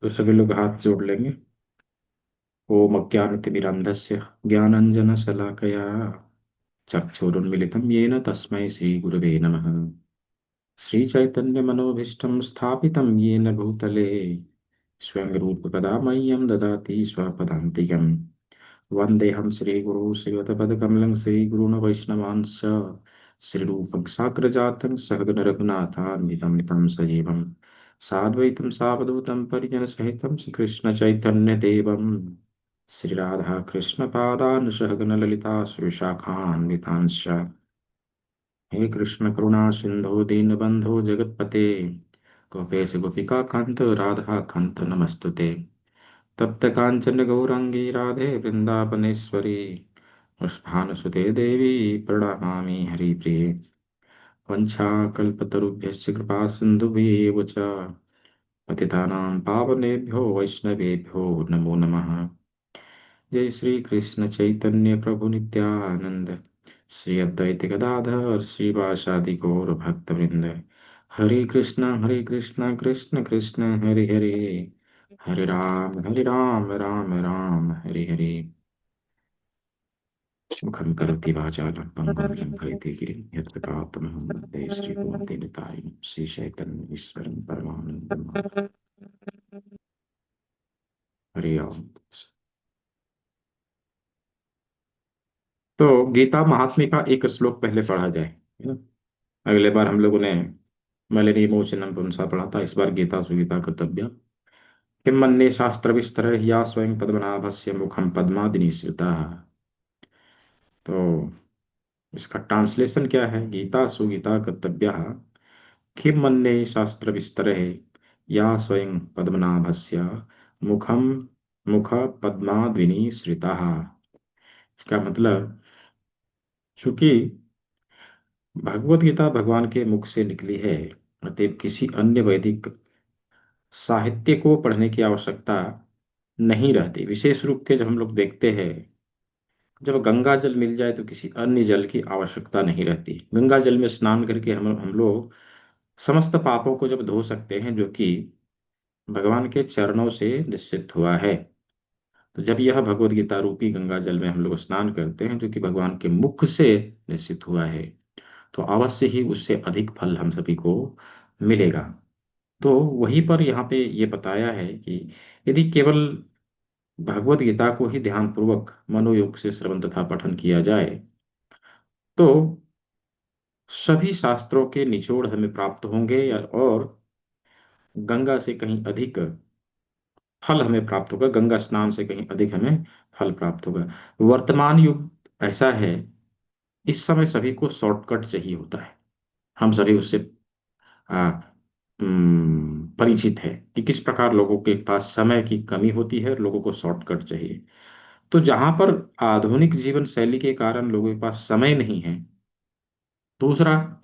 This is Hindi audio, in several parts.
तो सभी लोग हाथ जोड़ लेंगे। ओम अज्ञानतिमिरान्धस्य ज्ञानाञ्जनशलाकया चक्षुरुन्मिलितं येन तस्मै श्रीगुरवे नमः। श्रीचैतन्यमनोभीष्टं स्थापितं येन भूतले स्वयं रूपकदा मह्यं ददाति स्वपदान्तिकम्। वन्देऽहं श्रीगुरुं श्रीयुतपदकमलं श्रीगुरून् वैष्णवांश्च श्रीरूपं साग्रजातं सहगण रघुनाथान्वितं नितं सजीवं साद्वैतं सावधूतं परिजनसहितं श्रीकृष्णचैतन्यदेवं श्रीराधाकृष्णपादान् सहगण ललिता श्रीशाखान्वितांश्च। हे कृष्ण करुणा सिंधु दीनबंधो जगतपते गोपेश गोपिका कांत राधा कांत नमस्तुते। तप्त कांचन गौरांगी राधे वृंदावनेश्वरी पुष्पानुसुते देवी प्रणमामि हरिप्रिये। वंशाकल्पतरुभ्यश्च कृपा सिन्धुभ्येव च पतितानां पावनेभ्यो वैष्णवेभ्यो नमो नमः। जय श्री कृष्ण चैतन्य प्रभु नित्यानंद श्री अद्वैत गदाधर श्रीवासादि गौर भक्तवृंद। हरे कृष्णा कृष्ण कृष्ण हरे हरे हरे राम राम राम हरे हरे। मुखं करोति वाचालं पङ्गुं लङ्घयति गिरिं यत्कृपातमहं वन्दे श्रीगुरुदेवतारिणं श्रीचैतन्यईश्वरं परमानन्दं। हरि ओम। तो गीता महात्म्य का एक श्लोक पहले पढ़ा जाए, है ना। अगले बार हम लोगों ने मलिनीमोचनं पुंसा पढ़ा था, इस बार गीता सुगीता कर्तव्य। किम मन्ये शास्त्र विस्तर या स्वयं पद्मनाभस्य मुखम पद्मादिनी स्मृता। तो इसका ट्रांसलेशन क्या है? गीता सुगीता कर्तव्य किम मन्ये शास्त्र विस्तर या स्वयं पद्मनाभस्य मुखम मुख पद्माद्विनी श्रिता। इसका मतलब, चूंकि भगवत गीता भगवान के मुख से निकली है, अतएव किसी अन्य वैदिक साहित्य को पढ़ने की आवश्यकता नहीं रहती। विशेष रूप के जब हम लोग देखते हैं, जब गंगा जल मिल जाए तो किसी अन्य जल की आवश्यकता नहीं रहती। गंगा जल में स्नान करके हम लोग समस्त पापों को जब धो सकते हैं, जो कि भगवान के चरणों से निश्चित हुआ है। तो जब यह भगवत गीता रूपी गंगा जल में हम लोग स्नान करते हैं, जो कि भगवान के मुख से निश्चित हुआ है, तो अवश्य ही उससे अधिक फल हम सभी को मिलेगा। तो वहीं पर यहाँ पे ये बताया है कि यदि केवल भगवत गीता को ही ध्यानपूर्वक मनोयोग से श्रवण तथा पठन किया जाए, तो सभी शास्त्रों के निचोड़ हमें प्राप्त होंगे, और गंगा से कहीं अधिक फल हमें प्राप्त होगा, गंगा स्नान से कहीं अधिक हमें फल प्राप्त होगा। वर्तमान युग ऐसा है, इस समय सभी को शॉर्टकट चाहिए होता है। हम सभी उससे आ, परिचित है कि किस प्रकार लोगों के पास समय की कमी होती है और लोगों को शॉर्टकट चाहिए। तो जहां पर आधुनिक जीवन शैली के कारण लोगों के पास समय नहीं है, दूसरा,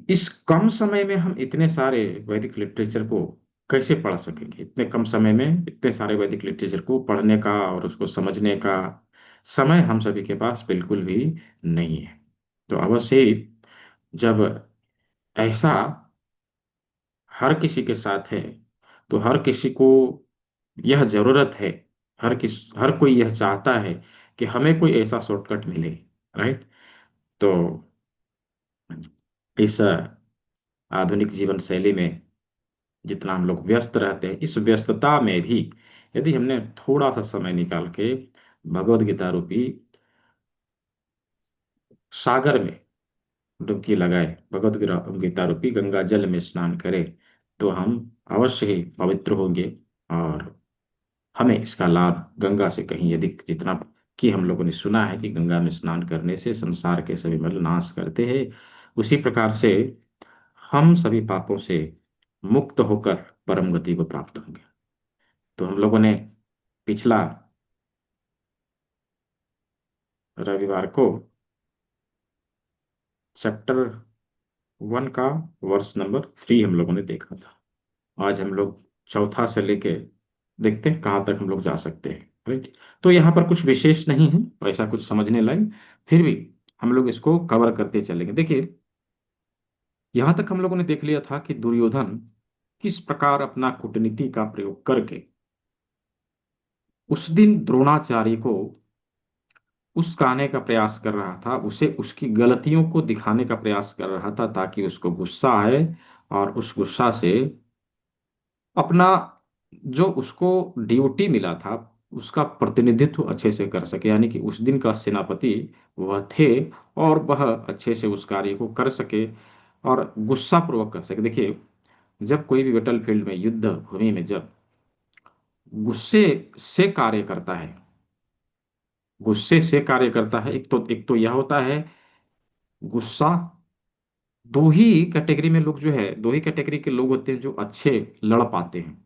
इस कम समय में हम इतने सारे वैदिक लिटरेचर को कैसे पढ़ सकेंगे? इतने कम समय में इतने सारे वैदिक लिटरेचर को पढ़ने का और उसको समझने का समय हम सभी के पास बिल्कुल भी नहीं है। तो अवश्य ही जब ऐसा हर किसी के साथ है, तो हर किसी को यह जरूरत है, हर कोई यह चाहता है कि हमें कोई ऐसा शॉर्टकट मिले, राइट। तो इस आधुनिक जीवन शैली में जितना हम लोग व्यस्त रहते हैं, इस व्यस्तता में भी यदि हमने थोड़ा सा समय निकाल के भगवत गीता रूपी सागर में डुबकी लगाए, भगवत गीता रूपी गंगा जल में स्नान करें, तो हम अवश्य ही पवित्र होंगे। और हमें इसका लाभ गंगा से कहीं अधिक, जितना कि हम लोगों ने सुना है कि गंगा में स्नान करने से संसार के सभी मल नाश करते हैं, उसी प्रकार से हम सभी पापों से मुक्त होकर परम गति को प्राप्त होंगे। तो हम लोगों ने पिछला रविवार को चैप्टर 1 का वर्ष नंबर 3 हम लोगों ने देखा था। आज हम लोग चौथा से लेके देखते हैं कहाँ तक हम लोग जा सकते हैं, राइट। तो यहाँ पर कुछ विशेष नहीं है, ऐसा कुछ समझने लायक, फिर भी हम लोग इसको कवर करते चलेंगे। देखिए, यहाँ तक हम लोगों ने देख लिया था कि दुर्योधन किस प्रकार अपना कूटनीति का प्रयोग करके उस दिन द्रोणाचार्य को उस्काने का प्रयास कर रहा था, उसे उसकी गलतियों को दिखाने का प्रयास कर रहा था, ताकि उसको गुस्सा आए और उस गुस्सा से अपना जो उसको ड्यूटी मिला था उसका प्रतिनिधित्व अच्छे से कर सके। यानी कि उस दिन का सेनापति वह थे, और वह अच्छे से उस कार्य को कर सके और गुस्सा पूर्वक कर सके। देखिए, जब कोई भी बैटलफील्ड में, युद्ध भूमि में, जब गुस्से से कार्य करता है, गुस्से से कार्य करता है, एक तो यह होता है गुस्सा। दो ही कैटेगरी में लोग जो है, दो ही कैटेगरी के लोग होते हैं जो अच्छे लड़ पाते हैं,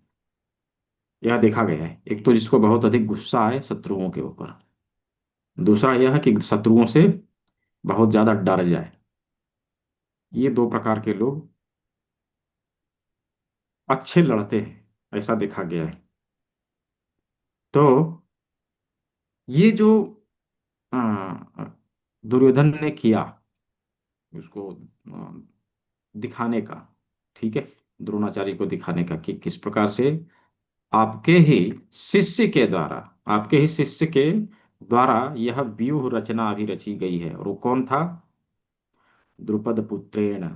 यह देखा गया है। एक तो जिसको बहुत अधिक गुस्सा आए शत्रुओं के ऊपर, दूसरा यह है कि शत्रुओं से बहुत ज्यादा डर जाए। ये दो प्रकार के लोग अच्छे लड़ते हैं, ऐसा देखा गया है। तो ये जो अ, दुर्योधन ने किया उसको दिखाने का, ठीक है, द्रोणाचार्य को दिखाने का कि किस प्रकार से आपके ही शिष्य के द्वारा, आपके ही शिष्य के द्वारा यह व्यूह रचना अभी रची गई है। और वो कौन था? द्रुपद पुत्रेण।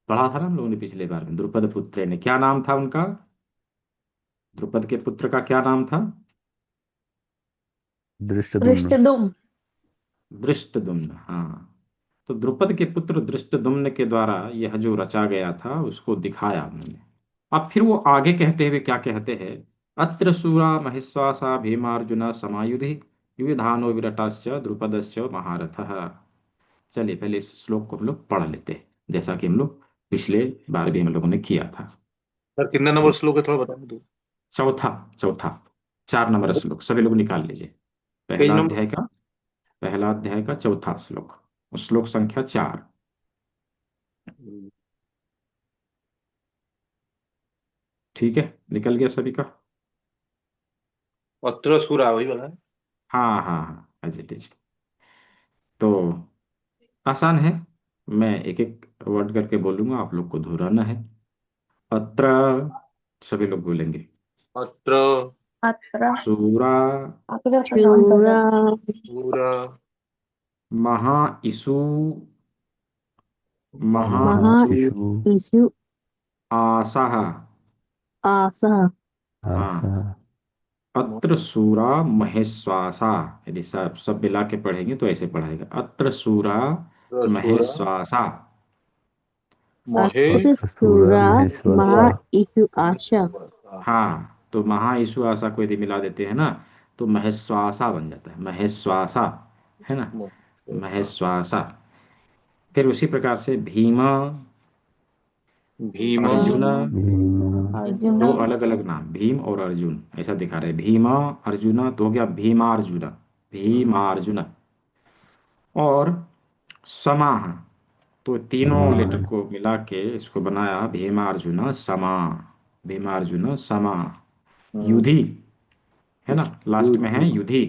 पढ़ा था ना हम लोगों ने पिछले बार में, द्रुपद पुत्रेण क्या नाम था उनका? द्रुपद के पुत्र का क्या नाम था? दृष्टद्युम्न। दृष्टद्युम्न। दृष्टद्युम्न, हाँ। तो द्रुपद के पुत्र दृष्टद्युम्न के द्वारा यह जो रचा गया था उसको दिखाया उन्होंने। अब फिर वो आगे कहते हुए क्या कहते हैं? अत्र शूरा महिष्वासा भीमार्जुन समायुधि युधानो विरटाश्च द्रुपदश्च महारथः। चलिए पहले इस श्लोक को हम लोग पढ़ लेते हैं, जैसा कि हम लोग पिछले बार भी हम लोगों ने किया था। सर कितना नंबर तो श्लोक है थोड़ा बता दो। चौथा, चौथा, 4 नंबर श्लोक सभी लोग निकाल लीजिए। पेज पहला नंबर। अध्याय का, पहला अध्याय का चौथा श्लोक, और श्लोक संख्या 4। ठीक है, निकल गया सभी का? अत्र सुरा वही वाला है। हाँ हाँ हाँ, अजय जी। तो आसान है, मैं एक एक वर्ड करके बोलूंगा, आप लोग को दोहराना है। अत्र, सभी लोग बोलेंगे। अत्र अत्र। सूरा आप इधर से काउंट कर शूरा दो। सुरा महाइषु, महा महाइषु महाईशु इषु आसाः। आसः हाँ, अत्र सूरा महेश्वासा। यदि सब सब मिला के पढ़ेंगे तो ऐसे पढ़ाएगा, अत्र सूरा सुरा महेश्वासा। महे अत्र सूरा शूरा महा महेश्वासा। इषु आशा। हाँ, तो महाइषु आशा को यदि मिला देते हैं ना तो महेश्वासा बन जाता है, महेश्वासा, है ना, महेश्वासा। फिर उसी प्रकार से भीम, भीम अर्जुन, भीम। भीम अर्जुन। दो अलग अलग नाम, भीम और अर्जुन ऐसा दिखा रहे हैं। भीम अर्जुन तो हो गया भीमार्जुन, भीमार्जुन। और समाह, तो तीनों लेटर समाय। को मिला के इसको बनाया भीमार्जुन समा, भीमार्जुन समा। युधि, है ना, लास्ट में है युधि,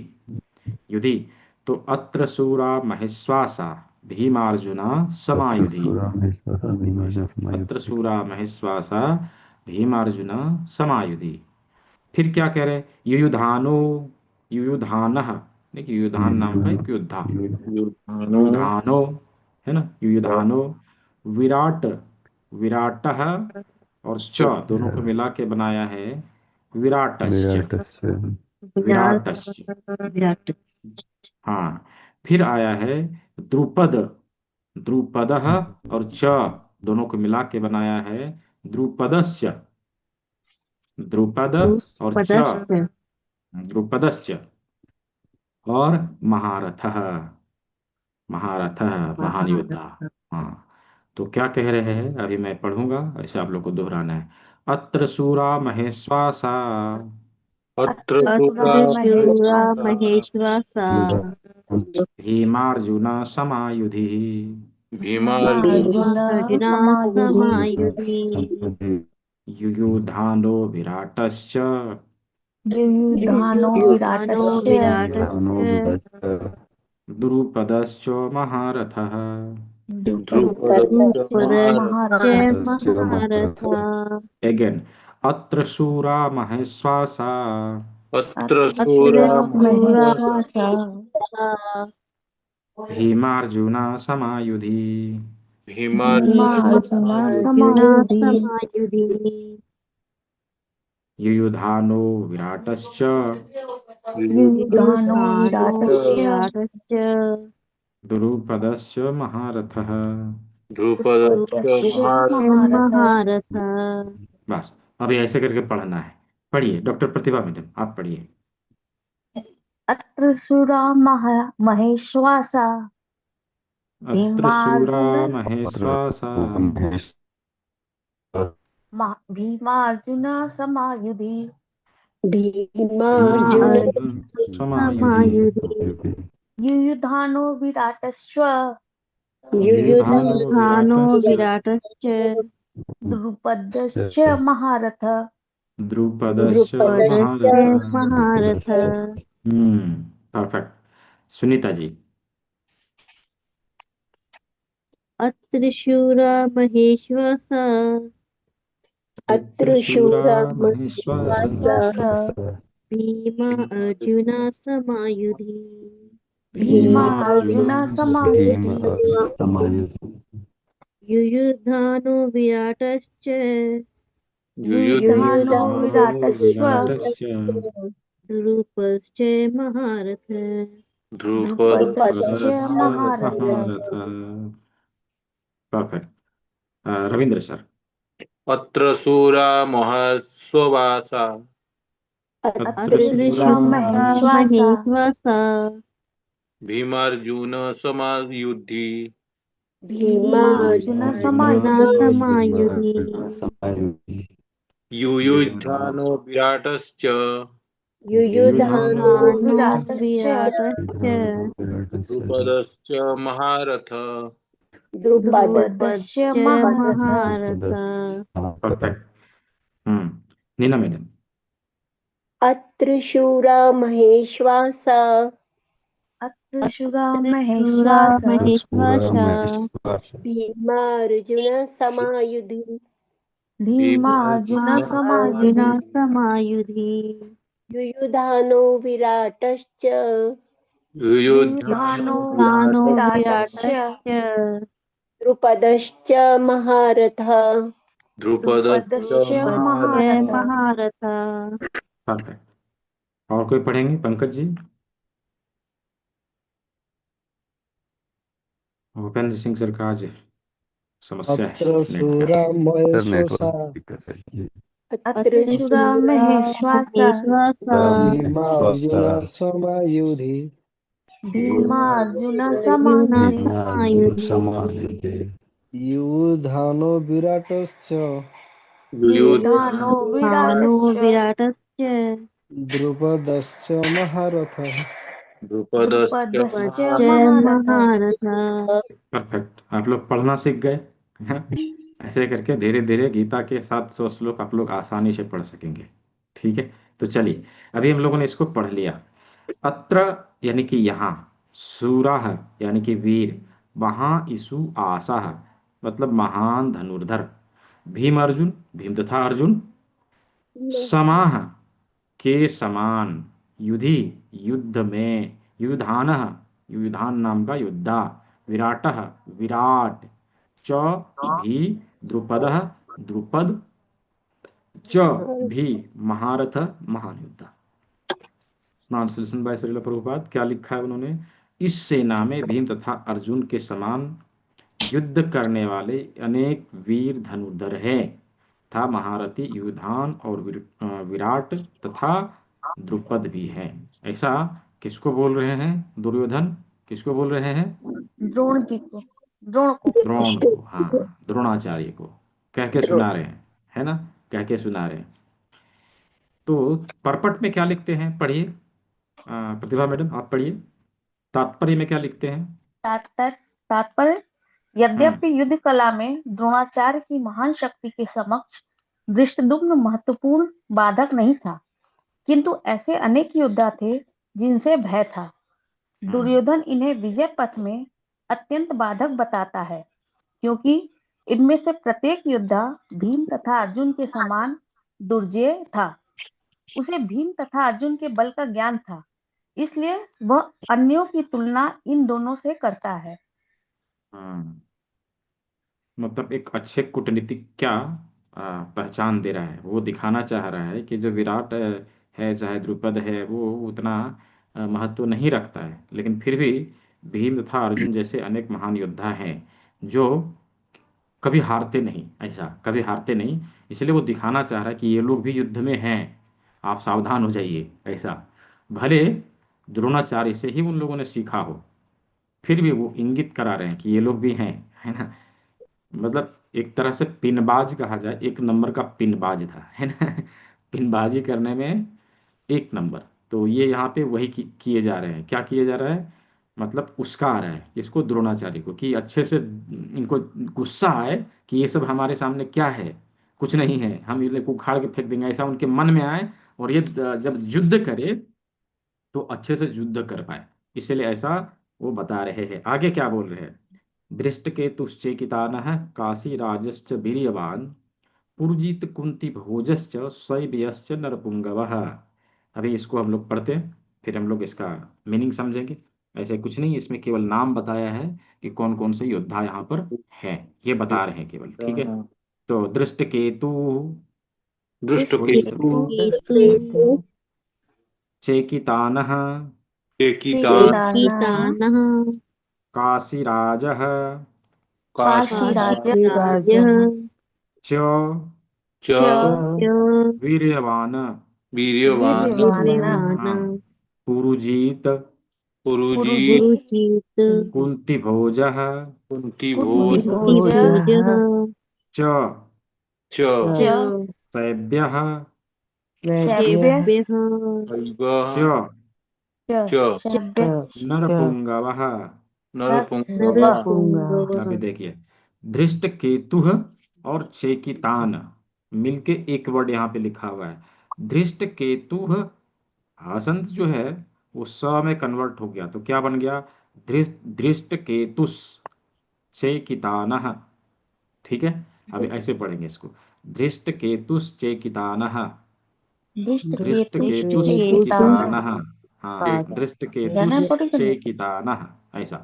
युधि। तो अत्र शूरा महेश्वासा भीमार्जुना अत्र समायुधि। सूरा महेश्वासा भीमार्जुन अत्र समायुधि। शूरा महेश्वासा भीमार्जुन समायुधि। फिर क्या कह रहे हैं? युयुधानो, युयुधान, देखिए युयुधान नाम का एक योद्धा, युधानो युयुधानो, है ना, युयुधानो। विराट, विराटः, और च दोनों को मिला के बनाया है विराटश्च, विराटस्य। विराट विराटश्च। विराट हाँ, फिर आया है द्रुपद, द्रुपदः, और च दोनों को मिला के बनाया है द्रुपदश्च, द्रुपद और च, पदस्य द्रुपदश्च। और महारथः, महारथः महान योद्धा। महारथ। हाँ, तो क्या कह रहे हैं अभी मैं पढ़ूंगा, ऐसे आप लोग को दोहराना है। अत्र शूरा महेश्वासा अत्र सुरा अत्र अत्र शूरा महेश। महेश्वासा सूरा भीमार्जुन समायुधि भीमार्जुन भीमार्जुन भीमार्जुना समायुधि। समायुधि युयुधानो विराटश्च युयुधानो युयुधानो विराटस्य। युधानो विराट। द्रुपदश्च महारथः। ध्रुपदस्य द्रुपदस्य द्रुपदश्च महारथ महारथः। तस्य महारथ। महारथा। अगेन, अत्र शूरा महेश्वासा अत्र अत्र शूरा महेश्वास भीमार्जुना समायुधि भीमार्जुन अर्जुना समायुधि समायुधि युयुधानो विराटश्च युयुधानो युयुधानो विराटश्च विराटश्च द्रुपदश्च महारथः। ध्रुपदश्च द्रुपदश्च महारथः। महारथः। महारथ। बस अभी ऐसे करके पढ़ना है। पढ़िए डॉक्टर प्रतिभा मैडम, आप पढ़िए। अत्र सुरा महेश्वासा अत्र शूरा भीमार्जुन महेश्वासा महेश भीमार्जुन समायुधि भीमार्जुन भीमार्जुन समायुधि समायुधि युयुधानो विराटश्च युयुधानो युयुधानो विराटश्च विराटश्च द्रुपदश्च महारथ। द्रुपदश्च द्रुपदश्च द्रुपदश्च महारथः। महारथ। परफेक्ट। सुनीता जी। अत्र शूरा महेश्वासा अत्र अत्र शूरा शूरा महेश्वासा महेश्वासा भीमा अर्जुना समायुधि भीमार्जुन भीमार्जुना समायुधि समायुधि युयुधानो विराटश्च युयुधानो युयुधानो युयुधानो विराटश्च विराटश्च द्रुपदश्च महारथ। द्रुपदश्च द्रुपदश्च महारथ। महारथः। परफेक्ट। रविंद्र सर। अत्र शूरा महेश्वासा अत्र अत्र अत्र शूरा शूरा शूरा महेश्वासा महेश्वासा भीमार्जुन समायुधि भीमार्जुन अर्जुना समायुधि समायुधि समायुधि युयुधानो विराटश्च युयुधानो युयुधानो युयुधानो विराटश्च विराटश्च द्रुपदश्च महारथ। द्रुपदश्च द्रुपदश्च द्रुपदश्च महारथ। महारथ। परफेक्ट। नीना मैडम। अत्र शूरा महेश्वासा अत्र शूरा अत्र शूरा महेश्वास शूरा महेश्वासा महेश्वास भीमार्जुन समायुधि भीमार्जुन अर्जुना समायुधि समायुधि युयुधानो विराटश्च युयुधानो युयुधानो युयुधानो विराटश्च विराटश्च द्रुपदश्च महारथः द्रुपदश्च द्रुपदश्च द्रुपदश्च महारथ। महारथ। महारथ। परफेक्ट। और कोई पढ़ेंगे? पंकज जी, भूपेंद्र सिंह सर का आज समस्या है अत्र नेट का। शूरा महेश्वासा नेटवर्क दिक्कत है ये अत्र अत्र अत्र शूरा महेश्वास महेश्वासा भीमार्जुन समायुधि भीमार्जुन अर्जुना समायुधि भीमार्जुन समायुधि समायुधि युयुधानो विराटश्च युयुधानो युयुधानो विराटश्च विराटश्च द्रुपदश्च महारथः द्रुपदश्च द्रुपदश्च द्रुपदश्च महारथ। महारथ। परफेक्ट। आप लोग पढ़ना सीख गए हैं? ऐसे करके धीरे धीरे गीता के 700 श्लोक आप लोग आसानी से पढ़ सकेंगे। ठीक है, तो चलिए अभी हम लोगों ने इसको पढ़ लिया। अत्र यानी कि यहाँ, सूराह यानी कि वीर, वहाँ इसु आसाह मतलब महान धनुर्धर, भीम अर्जुन भीम तथा अर्जुन, समाह के समान, युधि युद्ध में, युधान युधान नाम का योद्धा, विराट विराट, च भी द्रुपद द्रुपद, च भी महारथ महान योद्धा। Translation bye Srila Prabhupada. क्या लिखा है उन्होंने? इस सेना में भीम तथा अर्जुन के समान युद्ध करने वाले अनेक वीर धनुर्धर हैं तथा महारथी युधान और विराट तथा द्रुपद भी हैं। ऐसा किसको बोल रहे हैं? दुर्योधन किसको बोल रहे हैं? द्रोण जी को, द्रोण को। द्रोण को, हाँ द्रोणाचार्य को कह के सुना रहे हैं, है ना? कह के सुना रहे हैं। तो परपट में क्या लिखते हैं? पढ़िए प्रतिभा मैडम, आप पढ़िए। तात्पर्य में क्या लिखते हैं? तात्पर्य, यद्यपि युद्ध कला में द्रोणाचार्य की महान शक्ति के समक्ष धृष्टद्युम्न महत्वपूर्ण बाधक नहीं था, किंतु ऐसे अनेक योद्धा थे जिनसे भय था। दुर्योधन इन्हें विजय पथ में अत्यंत बाधक बताता है, क्योंकि इनमें से प्रत्येक योद्धा भीम तथा अर्जुन के समान दुर्जेय था। उसे भीम तथा अर्जुन के बल का ज्ञान था, इसलिए वह अन्यों की तुलना इन दोनों से करता है। हाँ, मतलब एक अच्छे कूटनीतिक क्या पहचान दे रहा है, वो दिखाना चाह रहा है कि जो विराट है, चाहे द्रुपद है, वो उतना महत्व नहीं रखता है, लेकिन फिर भी भीम तथा अर्जुन जैसे अनेक महान योद्धा हैं जो कभी हारते नहीं, ऐसा कभी हारते नहीं। इसलिए वो दिखाना चाह रहा है कि ये लोग भी युद्ध में हैं, आप सावधान हो जाइए, ऐसा। भले द्रोणाचार्य से ही उन लोगों ने सीखा हो, फिर भी वो इंगित करा रहे हैं कि ये लोग भी हैं, है ना। मतलब एक तरह से पिनबाज कहा जाए, एक नंबर का पिनबाज था, है ना। पिनबाजी करने में एक नंबर। तो ये यहाँ पे वही किए जा रहे हैं। क्या किए जा रहा है, मतलब उसका आ रहा है इसको, द्रोणाचार्य को, कि अच्छे से इनको गुस्सा आए कि ये सब हमारे सामने क्या है, कुछ नहीं है, हम ये को उखाड़ के फेंक देंगे, ऐसा उनके मन में आए। और ये जब युद्ध करे तो अच्छे से युद्ध कर पाए, इसलिए ऐसा वो बता रहे हैं। आगे क्या बोल रहे हैं, दृष्टकेतुश्चेकितानः काशीराजश्च वीर्यवान् पुरुजित कुंती भोजश्च शैब्यश्च नरपुंगवः। अभी इसको हम लोग पढ़ते हैं, फिर हम लोग इसका मीनिंग समझेंगे। ऐसे कुछ नहीं, इसमें केवल नाम बताया है कि कौन कौन से योद्धा यहाँ पर हैं, ये बता रहे हैं केवल, ठीक है। तो दृष्टकेतु, बोलिए सभी, दृष्टकेतु केतु चेकितानः चेकितानः काशीराजः काशीराज काशीराजः च च च वीर्यवान्, वीर्यवान् वीर्यवान् हाँ, पुरुजीत पुरुजित पुरुजित कुंतीभोजः कुंतीभोज कुन्तिभोजः च च च शैब्यः शैब्यः शैवः च च शैब्यः नरपुंगवः। नरपुंगवः नरपुंगवः। अभी देखिए, धृष्ट केतु और चेकितान मिलके एक वर्ड यहाँ पे लिखा हुआ है। धृष्ट केतु, हसंत जो है वो स में कन्वर्ट हो गया, तो क्या बन गया, धृष्ट धृष्ट केतुस चेकितानः, ठीक है। अभी ऐसे पढ़ेंगे इसको, धृष्ट केतुस चेकितानः, धृष्ट दृष्टकेतु केतुस चेकितानः। कितानः, हाँ, धृष्ट ध्यान केतुस में पढ़ेंगे। चेकितानः, ऐसा,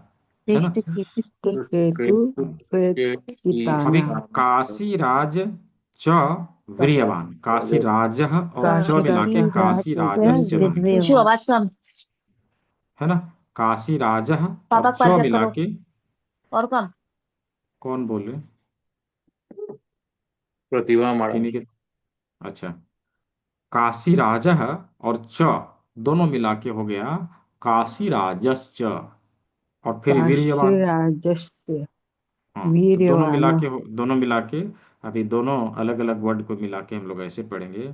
है ना। दृष्टकेतु अभी चेकितानः काशीराज च वीर्यवान, काशीराज और च मिला के काशीराजश्च बन गया, पूछो, आवाज कम, है ना। काशीराज पापा और के पास च जा मिला करो, के, और कम। कौन बोल रहे, प्रतिभा मैडम किन्हीं के, अच्छा, काशीराज और च दोनों मिला के हो गया काशीराजश्च, और फिर वीर्यवान, हाँ, तो दोनों मिला के, अभी दोनों अलग अलग वर्ड को मिला के हम लोग ऐसे पढ़ेंगे,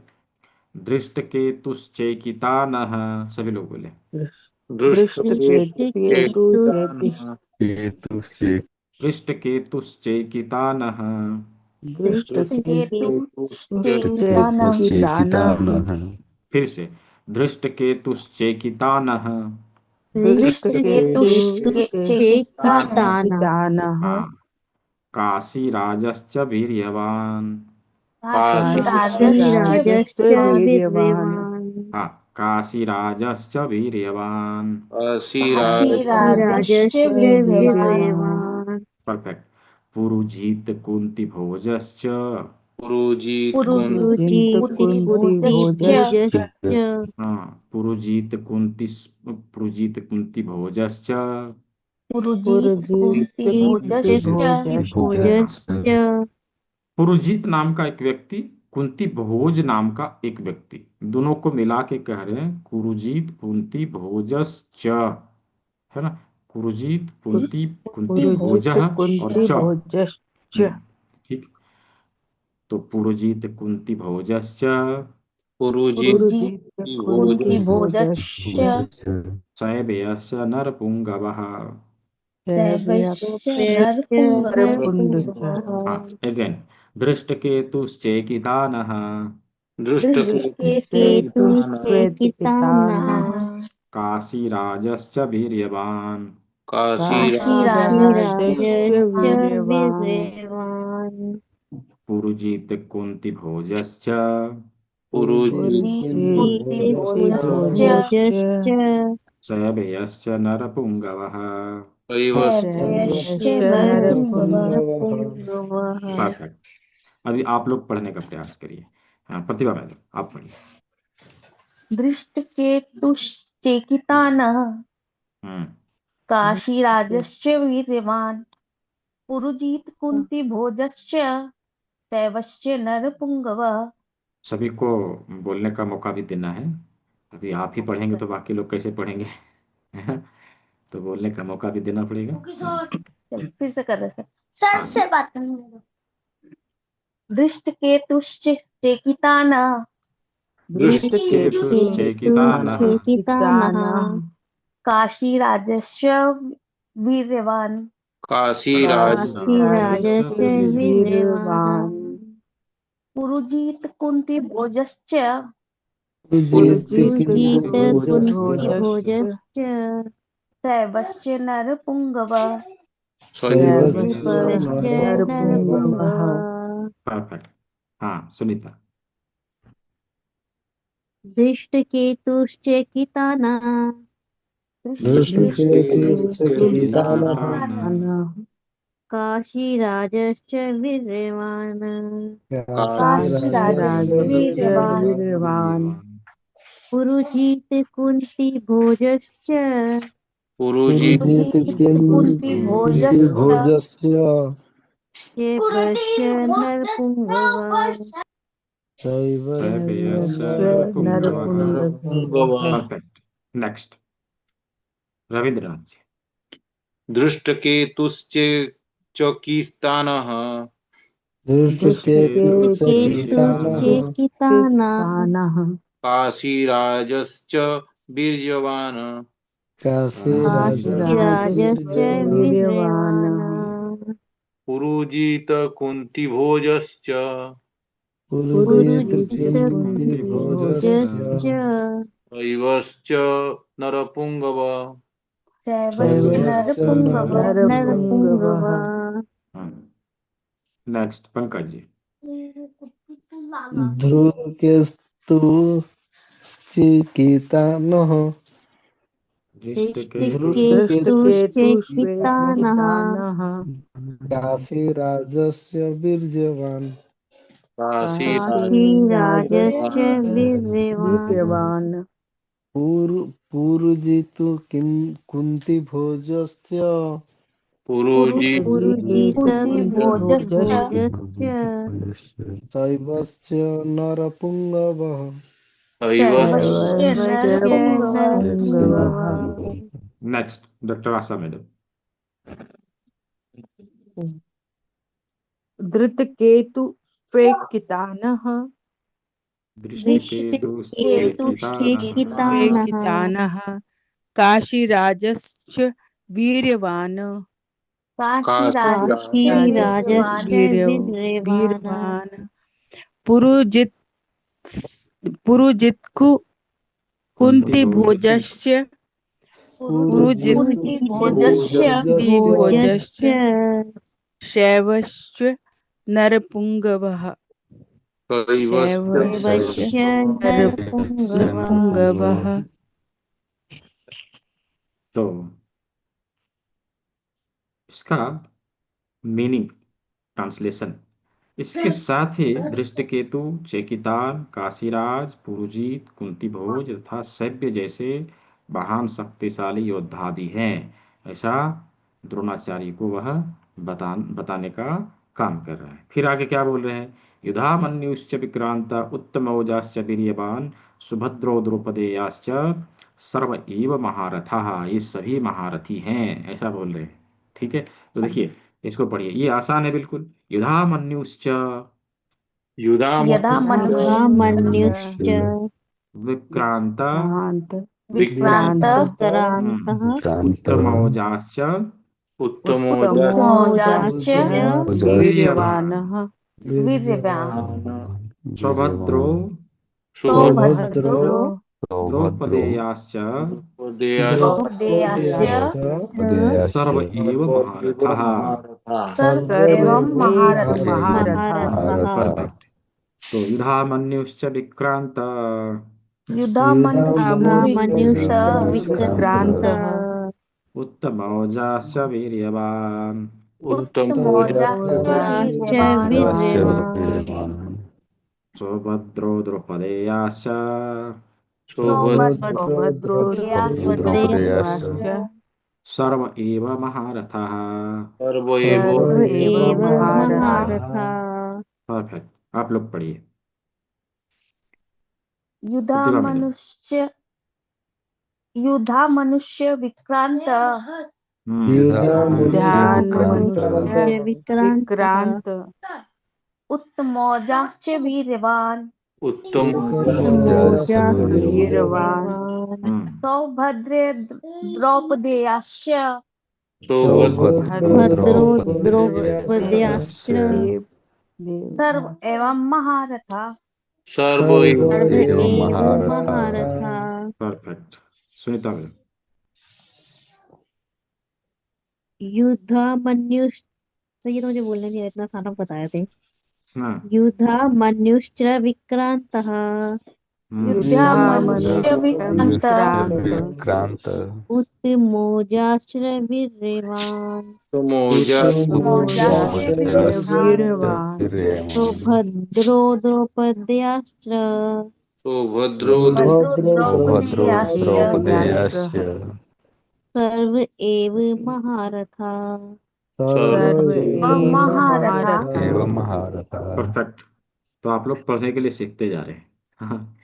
दृष्ट केतुश्चेकितानः, सभी लोग बोले, दृष्टकेतु चेकितानः केतु से दृष्ट केतुश्चेकितानः, दृष्टकेतु दृष्टकेतु चेकितानः। चेकितानः फिर से, दृष्ट केतुश्चेकितानः, दृष्टकेतु चेकितानः। हाँ, काशीराजश्च वीर्यवान्, काशीराजश्च काशीराजश्च वीर्यवान्। हाँ, काशीराजश्च वीर्यवान्, काशीराजश्च वीर्यवान्। वीर्यवान्। परफेक्ट। पुरुजीत कुंती भोजश्च, पुरुजित पुरुजित हाँ, पुरुजीत कुंती भोजश्च, कुंती भोजश्च। भोजश्च पुरुजीत नाम का एक व्यक्ति, कुंती भोज नाम का एक व्यक्ति, दोनों को मिला के कह रहे हैं कुरुजीत कुंती भोजश्च, है ना। कुरुजीत कुंती कुंती भोजः और च, ठीक। तो पुरुजीत कुंती भोजश्च पुरुजित कुंती भोजश्च शैब्यश्च नरपुंगवः। शैब्यश्च नरपुंगवः। हाँ, अगेन, दृष्टकेतुश्चेकितानः, दृष्टकेतु केतुश्चेकितानः काशीराजश्च वीर्यवान्, काशीराज काशीराजश्च काशीराजश्च वीर्यवान्। पुरुजित कुंती भोजश्च पुरुजित भोजश्च सभयश्च नरपुंगवः। सैवश्च नरपुंगवः। नरपुंगवः। परफेक्ट। अभी आप लोग पढ़ने का प्रयास करिए। हाँ, प्रतिभा मैडम आप पढ़िए। दृष्टकेतुश्चेकितानः हम्म काशीराजश्च वीर्यवान् पुरुजित कुंती भोजश्च सैवश्च नरपुंगवः। सभी को बोलने का मौका भी देना है। अभी आप ही पढ़ेंगे तो बाकी लोग कैसे पढ़ेंगे? तो बोलने का मौका भी देना पड़ेगा। चलो फिर से कर रहे सर से बात करने दो। दृष्टकेतुश्चेकितानः दृष्टकेतुश्चेकितानः चेकितानः काशीराजश्च वीर्यवान् काशीराज काशीराजश्च वीर्यवान् पुरुजित कुंती भोजश्च पुरुजित भोजश्च कुन्तिभोजश्च सैवश्च नरपुंगवः। सैवश्च सैवश्च नरपुंगवः। परफेक्ट। हाँ सुनीता। दृष्टकेतुश्चेकितानः दृष्टकेतुश्चेकितानः काशीराजश्च वीर्यवान् काशीराजश्च वीर्यवान् पुरुजित कुन्तिभोजश्च पुरुजित कुंती भोजश्च भोजस्य सैवश्च नरपुंगवः। सैवश्च नरपुंगवः। परफेक्ट। नेक्स्ट रविंद्रनाथ जी। दृष्टकेतुश्चेकितानः केतुश्चेकितानः काशीराजश्च वीर्यवान् काशीराजश्च वीर्यवान् पुरुजित कुन्तिभोजश्च पुरुजित कुन्तिभोजश्च सैवश्च नरपुंगवः। सैवश्च नरपुंगवः। नरपुंगवः। नेक्स्ट पंकज जी। धृकेतुश्चेकितानः दृष्टकेतुश्चेकितानः काशीराजस्य वीर्यवान् काशीराजश्च वीर्यवान् पुरुजितु कुन्तिभोजश्च पुरुजित पुरुजित भोजश्च भोजश्च सैवश्च नरपुंगवः सैवश्च नरपुंगवः। नेक्स्ट डॉक्टर आशा मैडम। धृतकेतुश्चेकितानः दृष्टकेतुश्चेकितानः काशीराजश्च वीर्यवान् काशीराजश्च वीर्यवान् पुरुजित्कु कुन्तिभोजश्च भोजश्च शैवश्च नरपुंगवः सैवश्च नरपुंगवः। तो इसका मीनिंग ट्रांसलेशन इसके साथ ही दृष्टकेतु चेकितान काशीराज पुरुजीत कुंतीभोज तथा सैव्य जैसे महान शक्तिशाली योद्धा भी हैं ऐसा द्रोणाचार्य को वह बताने का काम कर रहा है। फिर आगे क्या बोल रहे हैं? युधामन्युश्च विक्रांत उत्तमौजाश्च वीर्यवान सुभद्रो द्रौपदेयाश्च सर्व एव महारथाः ये सभी महारथी हैं ऐसा बोल रहे हैं। ठीक है तो देखिए इसको पढ़िए ये आसान है बिल्कुल। युधामन्युश्च युधामन्युश्च विक्रांत उत्तमौजाश्च उत्तमौजाश्च वीर्यवानः सौभद्रो द्रौपदेयाश्च सर्व एव महारथाः हाँ सर्व एवं महारथ। महारथः परफेक्ट। तो युधामन्युश्च विक्रांत मनुष्य विक्रांतः उत्तमौजाश्च वीर्यवान् उत्तम उत्तमौजाश्च वीर्यवान् सौभद्रो द्रौपदेयाश्च सौभद्र द्रौपदेयाश्च सर्व एव महारथः। सर्व एव सर्व एव महारथः। परफेक्ट। आप लोग पढ़िए। युधा प्रतिभा मैडम। मनुष्य विक्रांत ध्यान मनुष्य मनुष्य विक्रांत विक्रांत उत्तमौजाश्च वीर्यवान् उत्तम उत्तमौजा वीरवान सौभद्रे द्रौपदेयाश्च सौभद्र द्रौपदेयाश्च सर्व एवं महारथा। सर्व सर्व एव एव महारथा। परफेक्ट। सुनीता मैडम। युधामन्युश्च, तो ये तो मुझे बोलने नहीं इतना सारा बताए थे। हाँ। युधामन्युश्च विक्रांतः युधा मनुष्य विक्रांत विक्रांत उत्तमौजाश्च वीर्यवान् उत्तमौजा उत्तमौजाश्च वीरवान सौभद्रो द्रौपदेयाश्च सौभद्रो द्रौपदेयाश्च द्रौपदेयाश्च सर्व एव महारथा। सर्व एव महारथा। एवं महारथः। परफेक्ट। तो आप लोग पढ़ने के लिए सीखते जा रहे हैं। हाँ,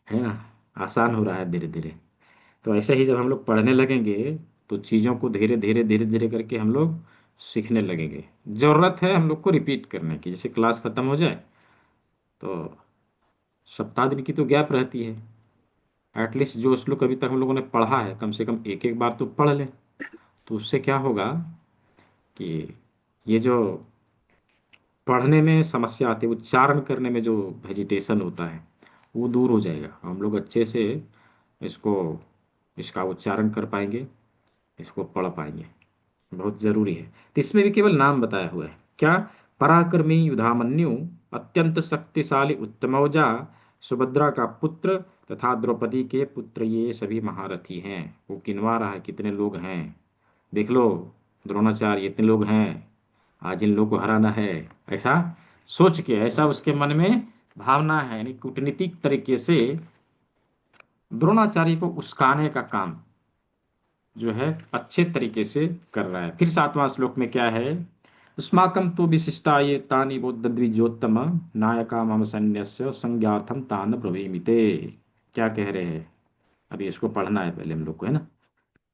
है ना। आसान हो रहा है धीरे धीरे। तो ऐसे ही जब हम लोग पढ़ने लगेंगे तो चीज़ों को धीरे धीरे धीरे धीरे करके हम लोग सीखने लगेंगे। ज़रूरत है हम लोग को रिपीट करने की। जैसे क्लास ख़त्म हो जाए तो सप्ताह दिन की तो गैप रहती है। एटलीस्ट जो श्लोक अभी तक हम लोगों ने पढ़ा है कम से कम एक एक बार तो पढ़ लें। तो उससे क्या होगा कि ये जो पढ़ने में समस्या आती है, उच्चारण करने में जो हेजिटेशन होता है वो दूर हो जाएगा। हम लोग अच्छे से इसको इसका उच्चारण कर पाएंगे, इसको पढ़ पाएंगे। बहुत ज़रूरी है। तो इसमें भी केवल नाम बताया हुआ है। क्या? पराक्रमी युधामन्यु, अत्यंत शक्तिशाली उत्तमौजा, सुभद्रा का पुत्र तथा द्रौपदी के पुत्र, ये सभी महारथी हैं। वो गिनवा रहा है कितने लोग हैं। देख लो द्रोणाचार्य, इतने लोग हैं, आज इन लोगों को हराना है। ऐसा सोच के, ऐसा उसके मन में भावना है, यानी कूटनीतिक तरीके से द्रोणाचार्य को उस्काने का काम जो है अच्छे तरीके से कर रहा है। फिर 7वां श्लोक में क्या है? अस्माकं तु विशिष्टा ये तानि बोद्धद्विजोत्तम नायका मम सैन्यस्य संज्ञार्थम तान ब्रवीमिते। क्या कह रहे हैं? अभी इसको पढ़ना है पहले हम लोग को, है ना।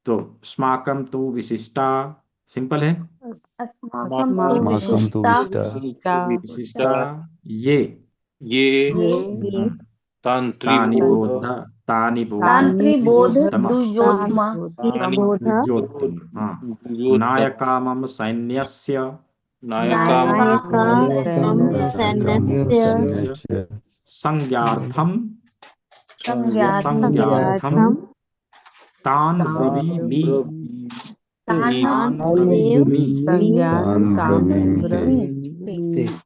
तो अस्माकं तु विशिष्टा सिंपल है। अस्माकं तु अस्माकं तु विशिष्टा विशिष्टा ये ये तानि बोध तान्त्रिबोध द्विजोत्तम द्विजोत्तम हाँ। नायका मम सैन्यस्य नायका सैन्यस्य संज्ञार्थम संज्ञार्थम तान ब्रवीमि।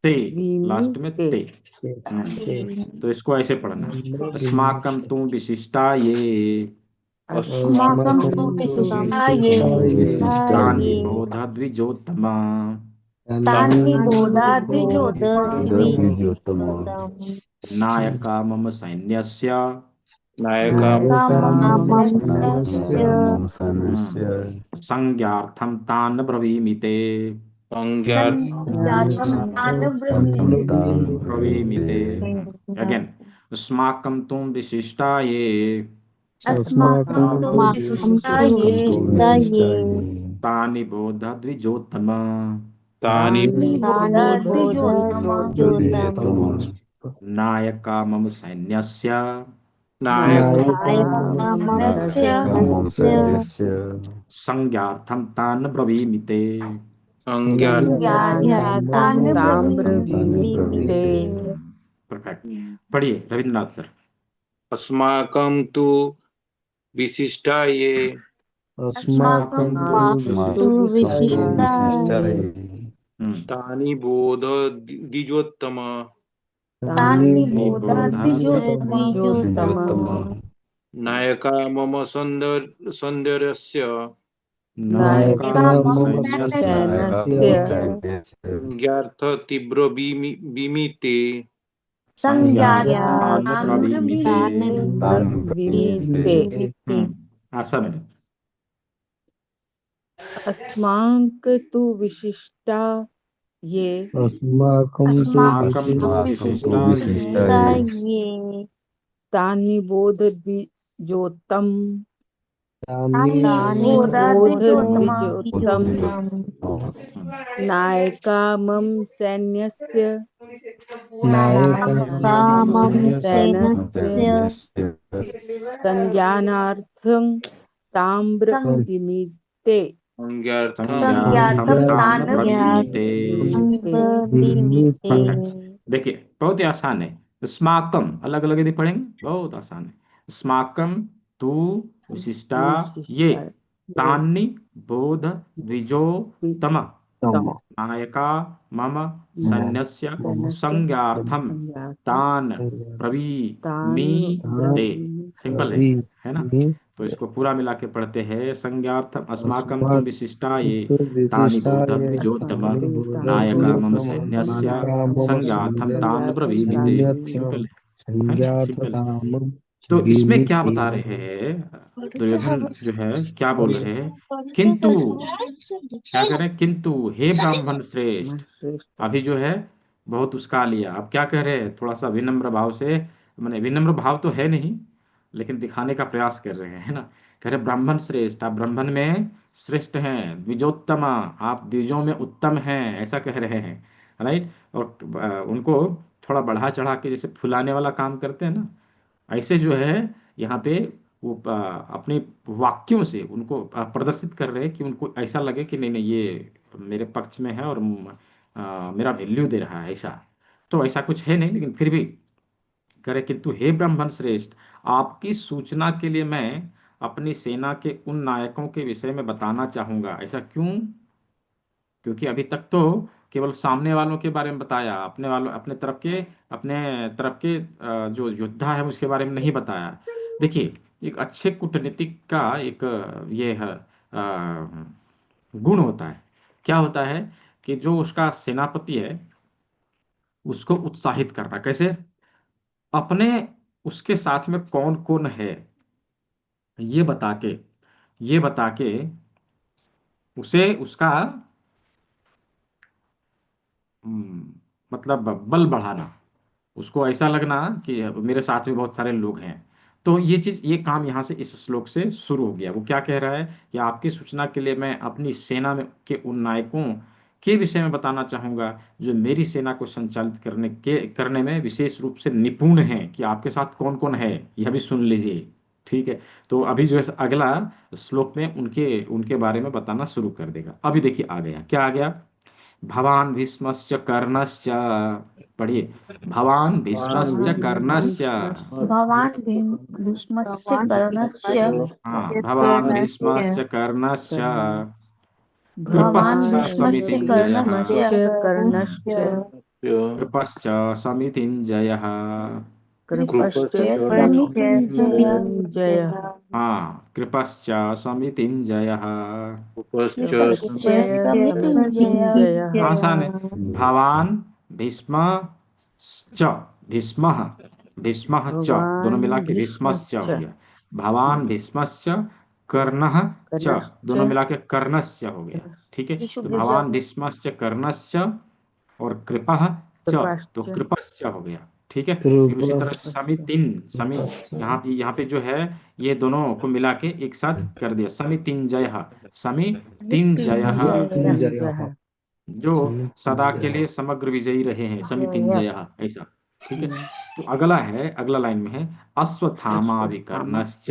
ते लास्ट में ते। तो इसको ऐसे पढ़ना। अस्माकं तु विशिष्टा ये अस्माकं तु विशिष्टा ये तानि बोध द्विजोत्तम तान्त्रिबोधा द्विजोत्तम नायका मम सैन्यस्य नायका संज्ञार्थम तान ब्रवीमि ते। ब्रवीमि ते। अगेन अस्माकं तु विशिष्टा ये अस्माकं तु विशिष्टा ये तानि बोध द्विजोत्तम तानि द्विजोत्तम नायका मम सैन्यस्य संज्ञार्थम तान ब्रवीमि ते। परफेक्ट। पढ़िए रविन्द्रनाथ सर। अस्माकं तु विशिष्टा ये अस्माकं तु विशिष्टा तानि बोध द्विजोत्तम तानि निबोध बोधाद्विजोत्तम नायका मम सौन्दर्यस्य नायका नायका मम मम सैन्यस्य सैन्यस्य ज्ञार्थ तीव्र बीमिते संज्ञार्थान् प्रवीमिते। विमीते आशा में अस्माक तु विशिष्टा ये अस्माकं तु अस्माकं तु विशिष्टा विशिष्टा ये ये तानि बोधद्विजोत्तम तानि तानि बोधाद्विजोत्तम बोधद्विजोत्तम नायका मम सैन्यस्य नायका मम सैन्यस्य संज्ञानार्थं ताम्र विमीते संज्ञार्थं तान् प्रवीमिते। देखिए बहुत ही आसान है। स्माकम अलग अलग यदि पढ़ेंगे बहुत आसान है। स्माकम तू विशिष्टा ये तानि बोध द्विजोत्तम नायका मम सैन्यस्य संज्ञार्थम तान प्रवीमीते। सिंपल है ना। तो इसको पूरा मिला के पढ़ते हैं। संज्ञार्थम अस्माकं तु विशिष्टा ये तानि बोध द्विजोत्तम नायका मम सैन्यस्य संज्ञार्थम तान प्रवीमिते। सिंपल है सिंपल है। तो इसमें क्या बता रहे हैं दुर्योधन जो है क्या बोल रहे हैं, किंतु क्या कह रहे हैं, किंतु हे ब्राह्मण श्रेष्ठ। अभी जो है बहुत उसका लिया, अब क्या कह रहे हैं, थोड़ा सा विनम्र भाव से, माने विनम्र भाव तो है नहीं लेकिन दिखाने का प्रयास कर रहे हैं, है ना। कह रहे ब्राह्मण श्रेष्ठ, आप ब्राह्मण में श्रेष्ठ हैं, द्विजोत्तम आप द्विजों में उत्तम हैं, ऐसा कह रहे हैं, राइट। और उनको थोड़ा बढ़ा चढ़ा के जैसे फुलाने वाला काम करते हैं ना, ऐसे जो है यहाँ पे वो अपने वाक्यों से उनको प्रदर्शित कर रहे हैं कि उनको ऐसा लगे कि नहीं नहीं ये मेरे पक्ष में है और मेरा वैल्यू दे रहा है ऐसा। तो ऐसा कुछ है नहीं लेकिन फिर भी करे, किंतु हे ब्राह्मण श्रेष्ठ आपकी सूचना के लिए मैं अपनी सेना के उन नायकों के विषय में बताना चाहूंगा। ऐसा क्यों? क्योंकि अभी तक तो केवल सामने वालों के बारे में बताया, अपने तरफ के जो योद्धा है उसके बारे में नहीं बताया। देखिए एक अच्छे कूटनीतिक का एक ये है गुण होता है। क्या होता है कि जो उसका सेनापति है उसको उत्साहित करना। कैसे? अपने उसके साथ में कौन कौन है ये बता के उसे उसका मतलब बल बढ़ाना, उसको ऐसा लगना कि मेरे साथ में बहुत सारे लोग हैं। तो ये काम यहाँ से इस श्लोक से शुरू हो गया। वो क्या कह रहा है कि आपकी सूचना के लिए मैं अपनी सेना में के उन नायकों के विषय में बताना चाहूंगा जो मेरी सेना को संचालित करने में विशेष रूप से निपुण हैं। कि आपके साथ कौन कौन है यह भी सुन लीजिए, ठीक है। तो अभी जो है अगला श्लोक में उनके उनके बारे में बताना शुरू कर देगा। अभी देखिए आ गया, क्या आ गया, भवान भीष्मश्च कर्णश्च, पढ़िए, भवान भीष्मश्च कर्णश्च, भवान् भीष्मस्य कर्णश्च हाँ भवान भीष्मश्च कर्णश्च भवान् कृपश्च भीष्मस्य समितिञ्जयः कर्णश्च कृपश्च समितिञ्जयः। कृपश्च समितिञ्जयः हाँ कृपश्च समितिञ्जयः। समितिञ्जयः आसान है। भवान भीष्मश्च, भीष्मः भीष्मः च, दोनों मिला के भीष्मश्च हो गया। भवान भीष्मश्च कर्णः च, दोनों मिला के कर्णश्च हो गया, ठीक है। तो भवान भीष्मश्च कर्णश्च और कृपः च, तो कृपश्च हो गया, ठीक है। फिर उसी तरह यहाँ पे जो है ये दोनों को मिला के एक साथ कर दिया, समितिञ्जयः, समितिञ्जयः, जो सदा के लिए समग्र विजयी रहे हैं, समितिञ्जयः, ऐसा, ठीक है। तो अगला है, अगला लाइन में है अश्वत्थामाविकर्णश्च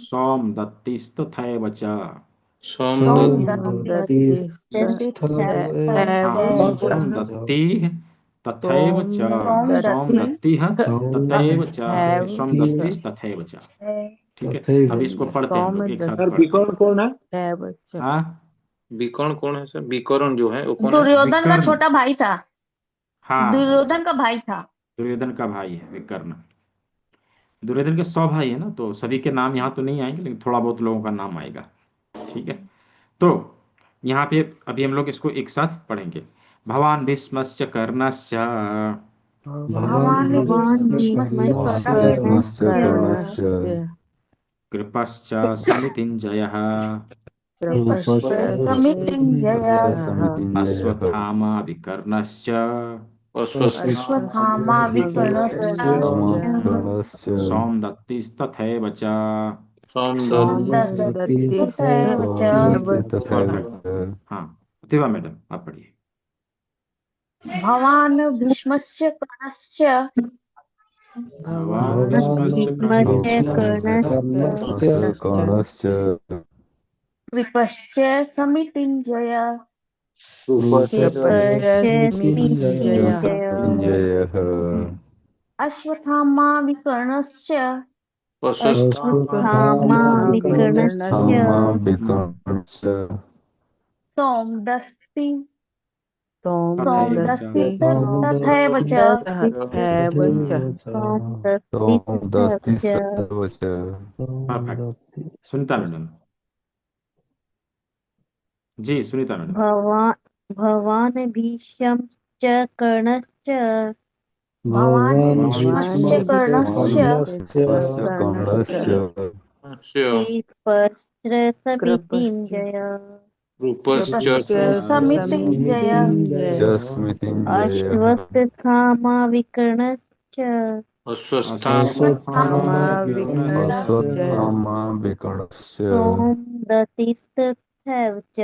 सौमदत्तिस्तथैव च। सौमदत्तिः तथैव च, सौमदत्तिः तथैव च, सौमदत्तिस्तथैव च। ठीक है, तथैव अभी इसको पढ़ते हैं हम लोग, एक साथ सर पढ़ते हैं। विकर्ण कौन है? च। हाँ, विकर्ण कौन है सर? विकर्ण जो है वो कौन है? दुर्योधन का विकर्ण, छोटा भाई था, हाँ, दुर्योधन का भाई था। दुर्योधन का भाई है विकर्ण। दुर्योधन के 100 भाई है ना, तो सभी के नाम यहाँ तो नहीं आएंगे, लेकिन थोड़ा बहुत लोगों का नाम आएगा। ठीक है, तो यहाँ पे अभी हम लोग इसको एक साथ पढ़ेंगे। भवान भीष्मश्च कर्णश्च भगवान भगवान भीष्मस्य भीष्मश्च कर्णस्य कर्णस्य कृपश्च समितिञ्जयः कृपश्च समितिञ्जयः समितिञ्जयः अश्वत्थामा विकर्णश्च अश्वत्थामा विकर्णस्य कर्णस्य सौमदत्तिस्तथैव च। सौमदत्ति तथैव च। तथैव हाँ, प्रतिभा मैडम आप पढ़िए। भवान् भीष्मस्य कर्णश्च भवान् भीष्मश्च कर्णश्च कर्णस्य कर्णस्य कृपश्च समितिञ्जयः कृपश्च समितिञ्जयः समितिञ्जयः अश्वत्थामा विकर्णश्च अश्वत्थामा विकर्णस्य विकर्णस्य सौमदत्ति सौमदत्ति तथैव च। तथैव च। सोमदत्तिस्तथैव च। परफेक्ट। सुनीता मैडम जी, सुनीता मैडम। भवान् भीष्मश्च कर्णश्च भवान् भवान् भीष्मस्य कर्णस्य कर्णस्य कर्णस्य कृपश्च समितिञ्जयः कृपश्च समितिञ्जयः स्मितिञ्जयः अश्वत्थामा विकर्णश्च अश्वत्थामा अश्वत्थामा विकर्णस्य सौमदत्तिस्तथैव च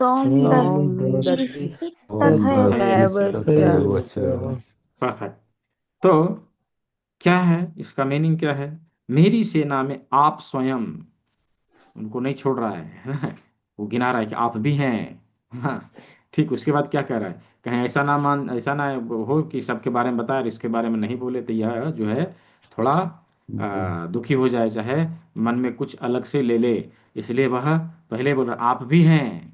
सौमदत्ति तथैव तथैव च। परफेक्ट। तो क्या है इसका मीनिंग, क्या है? मेरी सेना में आप स्वयं, उनको नहीं छोड़ रहा है वो गिना रहा है कि आप भी हैं। हाँ, ठीक। उसके बाद क्या कह रहा है? कहीं ऐसा ना हो कि सबके बारे में बताया और इसके बारे में नहीं बोले, तो यह जो है थोड़ा दुखी हो जाए, चाहे मन में कुछ अलग से ले ले। इसलिए वह पहले बोल रहा आप भी हैं।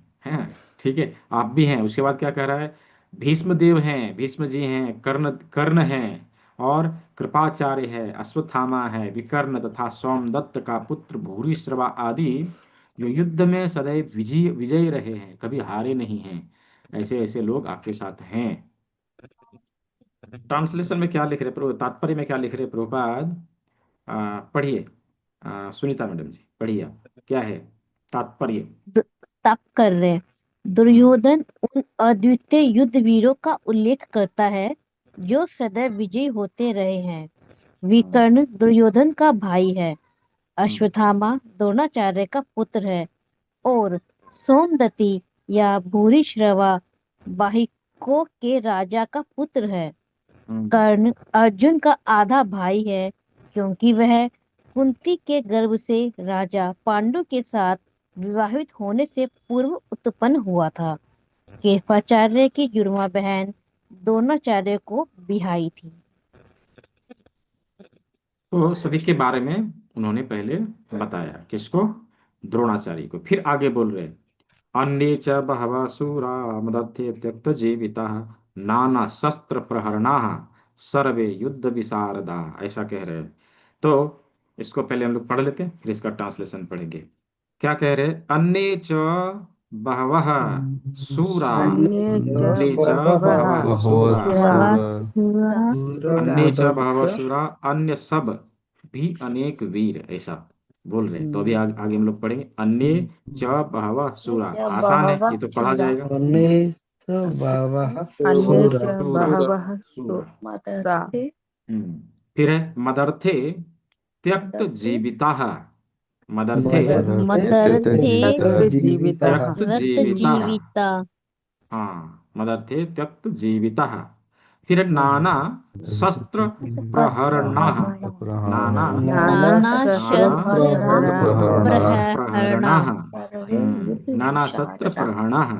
ठीक है, आप भी हैं। उसके बाद क्या कह रहा है? भीष्म देव हैं, भीष्म जी हैं, कर्ण कर्ण हैं, और कृपाचार्य है, अश्वत्थामा है, विकर्ण तथा सोमदत्त का पुत्र भूरिश्रवा आदि, जो युद्ध में सदैव विजयी रहे हैं, कभी हारे नहीं हैं, ऐसे ऐसे लोग आपके साथ हैं। ट्रांसलेशन में क्या लिख रहे तात्पर्य में क्या लिख रहे प्रभुपाद? पढ़िए, सुनीता मैडम जी पढ़िए आप, क्या है तात्पर्य? तप कर रहे हैं। दुर्योधन उन अद्वितीय युद्ध वीरों का उल्लेख करता है जो सदैव विजयी होते रहे हैं। विकर्ण दुर्योधन का भाई है, अश्वत्थामा द्रोणाचार्य का पुत्र है, और सोमदत्ति या भूरिश्रवा बाहिकों के राजा का पुत्र है। कर्ण अर्जुन का आधा भाई है, क्योंकि वह कुंती के गर्भ से राजा पांडु के साथ विवाहित होने से पूर्व उत्पन्न हुआ था। कृपाचार्य की जुड़वा बहन द्रोणाचार्य को बिहाई थी। तो सभी के बारे में उन्होंने पहले बताया, किसको? द्रोणाचार्य को। फिर आगे बोल रहे, अन्ये च बहवः शूरा मदर्थे त्यक्तजीविताः नाना शस्त्र प्रहरणाः सर्वे युद्ध विशारदाः, ऐसा कह रहे हैं। तो इसको पहले हम लोग पढ़ लेते हैं, फिर इसका ट्रांसलेशन पढ़ेंगे। क्या कह रहे? अन्ये च बहवः शूरा, अन्ये च अन्ये च बहवः बहवः शूरा, अन्ये च बहवः मदर्थ शूरा, अन्य सब भी अनेक वीर, ऐसा बोल रहे हैं। तो अभी आगे हम लोग पढ़ेंगे। अन्य च बहवः शूरा, आसान है, ये तो पढ़ा जाएगा। अन्ये च बहवः अन्ये च शूरा बहवः शूरा। शूरा फिर है मदर्थे त्यक्त जीविताः, मदर्थे मदर्थे जीवितः त्यक्त व्रत जीविताः, जीविता। हाँ, मदर्थे त्यक्त जीविताः। फिर नाना शस्त्र प्रहरणाः, नाना नाना शस्त्र प्रहरणाः, प्रहरणाः नाना शस्त्र प्रहरणाः,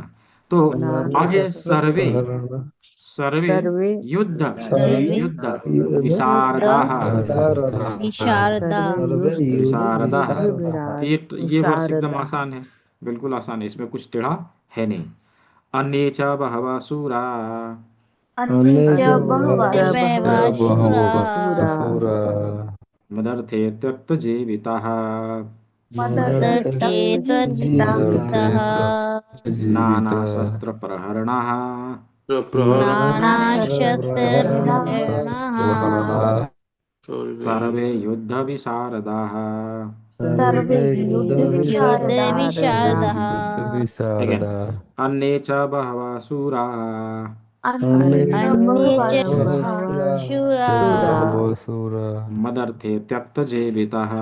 तो नाना आगे शस्त्र सर्वे प्रहरण सर्वे सर्वे युद्ध सर्वे युद्ध युद्ध विशारदाः विशारदा विशारदा सर्वे सर्वे युद्ध युद्ध विशारदाः। युद्ध विशारदा तो विराट ये वर्ष एकदम विशारदा आसान है, बिल्कुल आसान है, इसमें कुछ टेढ़ा है नहीं। अन्ये च बहवः सूरा अन्ये च अन्य बहवः अन्ये च बहवः बहवः शूरा सूरा असुरा मदर्थे त्यक्तजीविताः मदर्थे मदर्थे मदर्थे त्वजीवितः नानाशस्त्रप्रहरणाः प्रहरण नानाशस्त्रप्रहरणाः सर्वे युद्धविशारदाः। सर्वे सर्वे युद्ध युद्ध विशारदाः। युद्धविशारदः अगेन विशारदा अन्ये च बहवः सूरा अन्ये च अन्ये बहवः च शूराः बहवः शूरा सूरा बहवसुरा मदर्थे त्यक्तजीविताः।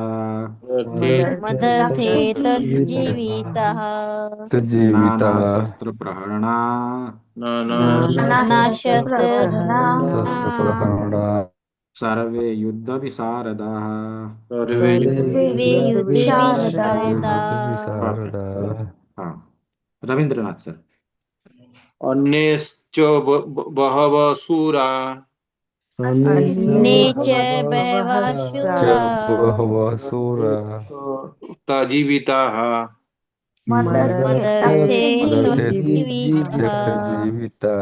मदर्थे तज्जीवितः तज्जीवितः जीविता नानाशस्त्रप्रहरणा नानाशस्त्रप्रहरणाः शस्त्र नानाशस्त्रप्रहरणाः प्रहरणा सर्वे युद्धविशारदाः। सर्वे वे युद्ध युद्धे विशारदाः। विशारदा परफेक्ट। हाँ, रविंद्रनाथ सर। अन्यश्च बहवः सूरा अन्ये च बहवः बहवः शूरा बहवसुरा जीविताः मदर्थे मदर्थे मदर्थे त्वजीवितः जीविता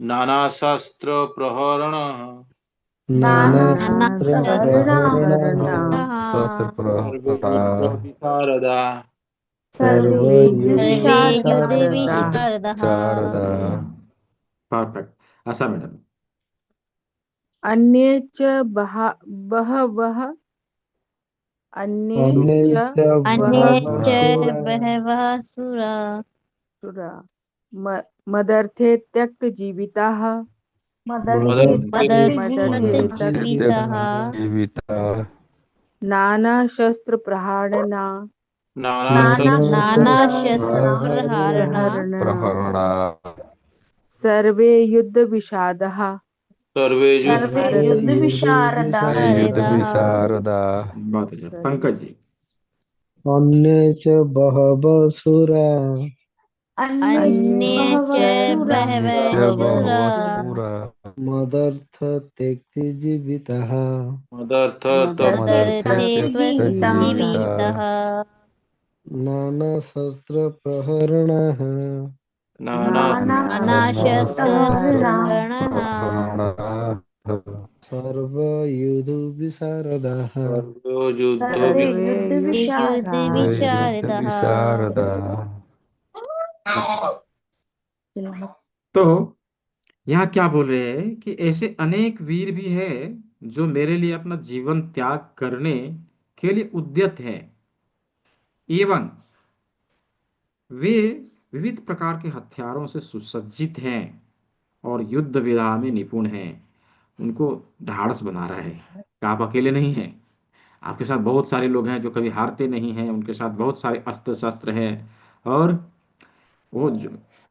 नानाशस्त्र प्रहरण नानाशस्त्रप्रहरणाः शस्त्र प्रहरणा विशारदा सर्वे युद्ध सर्वे युद्धे विशारदाः। विशारदः शारदा परफेक्ट। ऐसा मैडम। अन्ये च बहवः अन्ये च अन्ये च बहवः बहवः शूरा सूरा मदर्थे त्यक्त जीविताः मदर्थे मदर्थे त्यक्तजीविताः। जीवितः जीविता नाना शस्त्र प्रहारणा नानाशस्त्रप्रहरणा प्रहरणा सर्वे युद्ध विषादः सर्वे सर्वे युद्ध विशारदाः। युद्ध विशारदा बहुत अच्छा पंकज जी। अन्ये च बहवः सूरा अन्ये अन्ये च बहवः शूरा बहवसुरा मदर्थ त्यक्ति जीवितः मदर्थ मदर्थे जीविताः। त्वजीवितः नानाशस्त्र प्रहरणाः नानाशस्त्रप्रहरणाः सर्वयुध विशारदाः सर्वे युद्ध युद्धे विशारदाः। विशारदः विशारदा तो यहाँ क्या बोल रहे हैं कि ऐसे अनेक वीर भी हैं जो मेरे लिए अपना जीवन त्याग करने के लिए उद्यत हैं, एवं वे विविध प्रकार के हथियारों से सुसज्जित हैं और युद्ध विधा में निपुण हैं। उनको ढाढ़स बना रहा है कि आप अकेले नहीं हैं, आपके साथ बहुत सारे लोग हैं जो कभी हारते नहीं हैं, उनके साथ बहुत सारे अस्त्र शस्त्र हैं और वो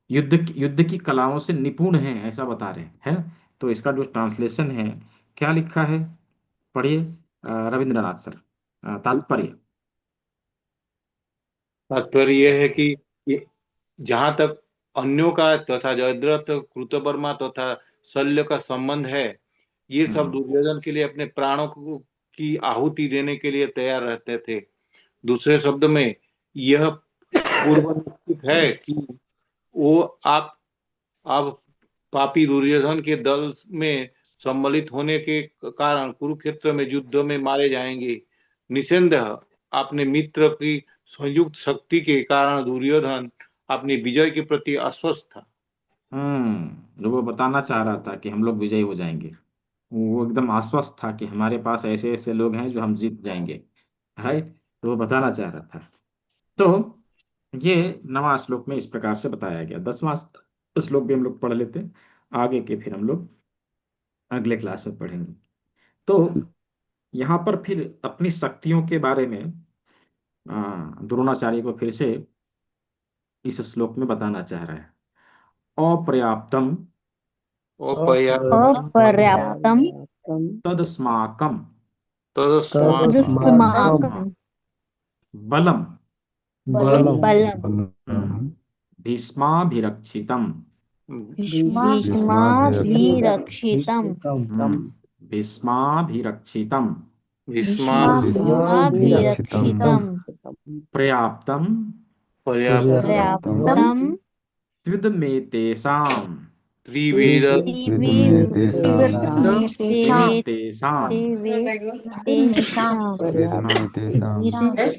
युद्ध की कलाओं से निपुण हैं, ऐसा बता रहे हैं। तो इसका जो ट्रांसलेशन है, क्या लिखा है, पढ़िए रविंद्रनाथ सर, तात्पर्य। तात्पर्य यह है कि जहां तक अन्यों का तथा जयद्रथ कृतवर्मा तथा शल्य का संबंध है, ये सब दुर्योधन के लिए अपने प्राणों की आहुति देने के लिए तैयार रहते थे। दूसरे शब्द में यह पूर्व निश्चित है कि वो आप पापी दुर्योधन के दल में सम्मिलित होने के कारण कुरुक्षेत्र में युद्ध में मारे जाएंगे। निसंदेह अपने मित्र की संयुक्त शक्ति के कारण दुर्योधन अपनी विजय के प्रति आश्वस्त था। जो वो बताना चाह रहा था कि हम लोग विजयी हो जाएंगे, वो एकदम आश्वस्त था कि हमारे पास ऐसे ऐसे लोग हैं जो हम जीत जाएंगे, है। तो वो बताना चाह रहा था। तो ये 9वां श्लोक में इस प्रकार से बताया गया। 10वां श्लोक भी हम लोग पढ़ लेते हैं, आगे के फिर हम लोग अगले क्लास में पढ़ेंगे। तो यहाँ पर फिर अपनी शक्तियों के बारे में द्रोणाचार्य को फिर से इस श्लोक में बताना चाह रहा है। अपर्याप्तम अपर्याप्तम तदस्माकं तदस्माकं बलम बलम् भीष्माभिरक्षितम् भीष्माभिरक्षितम् भीष्माभिरक्षितम् भीष्मा भीष्माभिरक्षितम् पर्याप्तम् पर्याप्त पर्याप्तम् त्विदमेतेषाम् त्रिवेद त्विदमेतेषाम्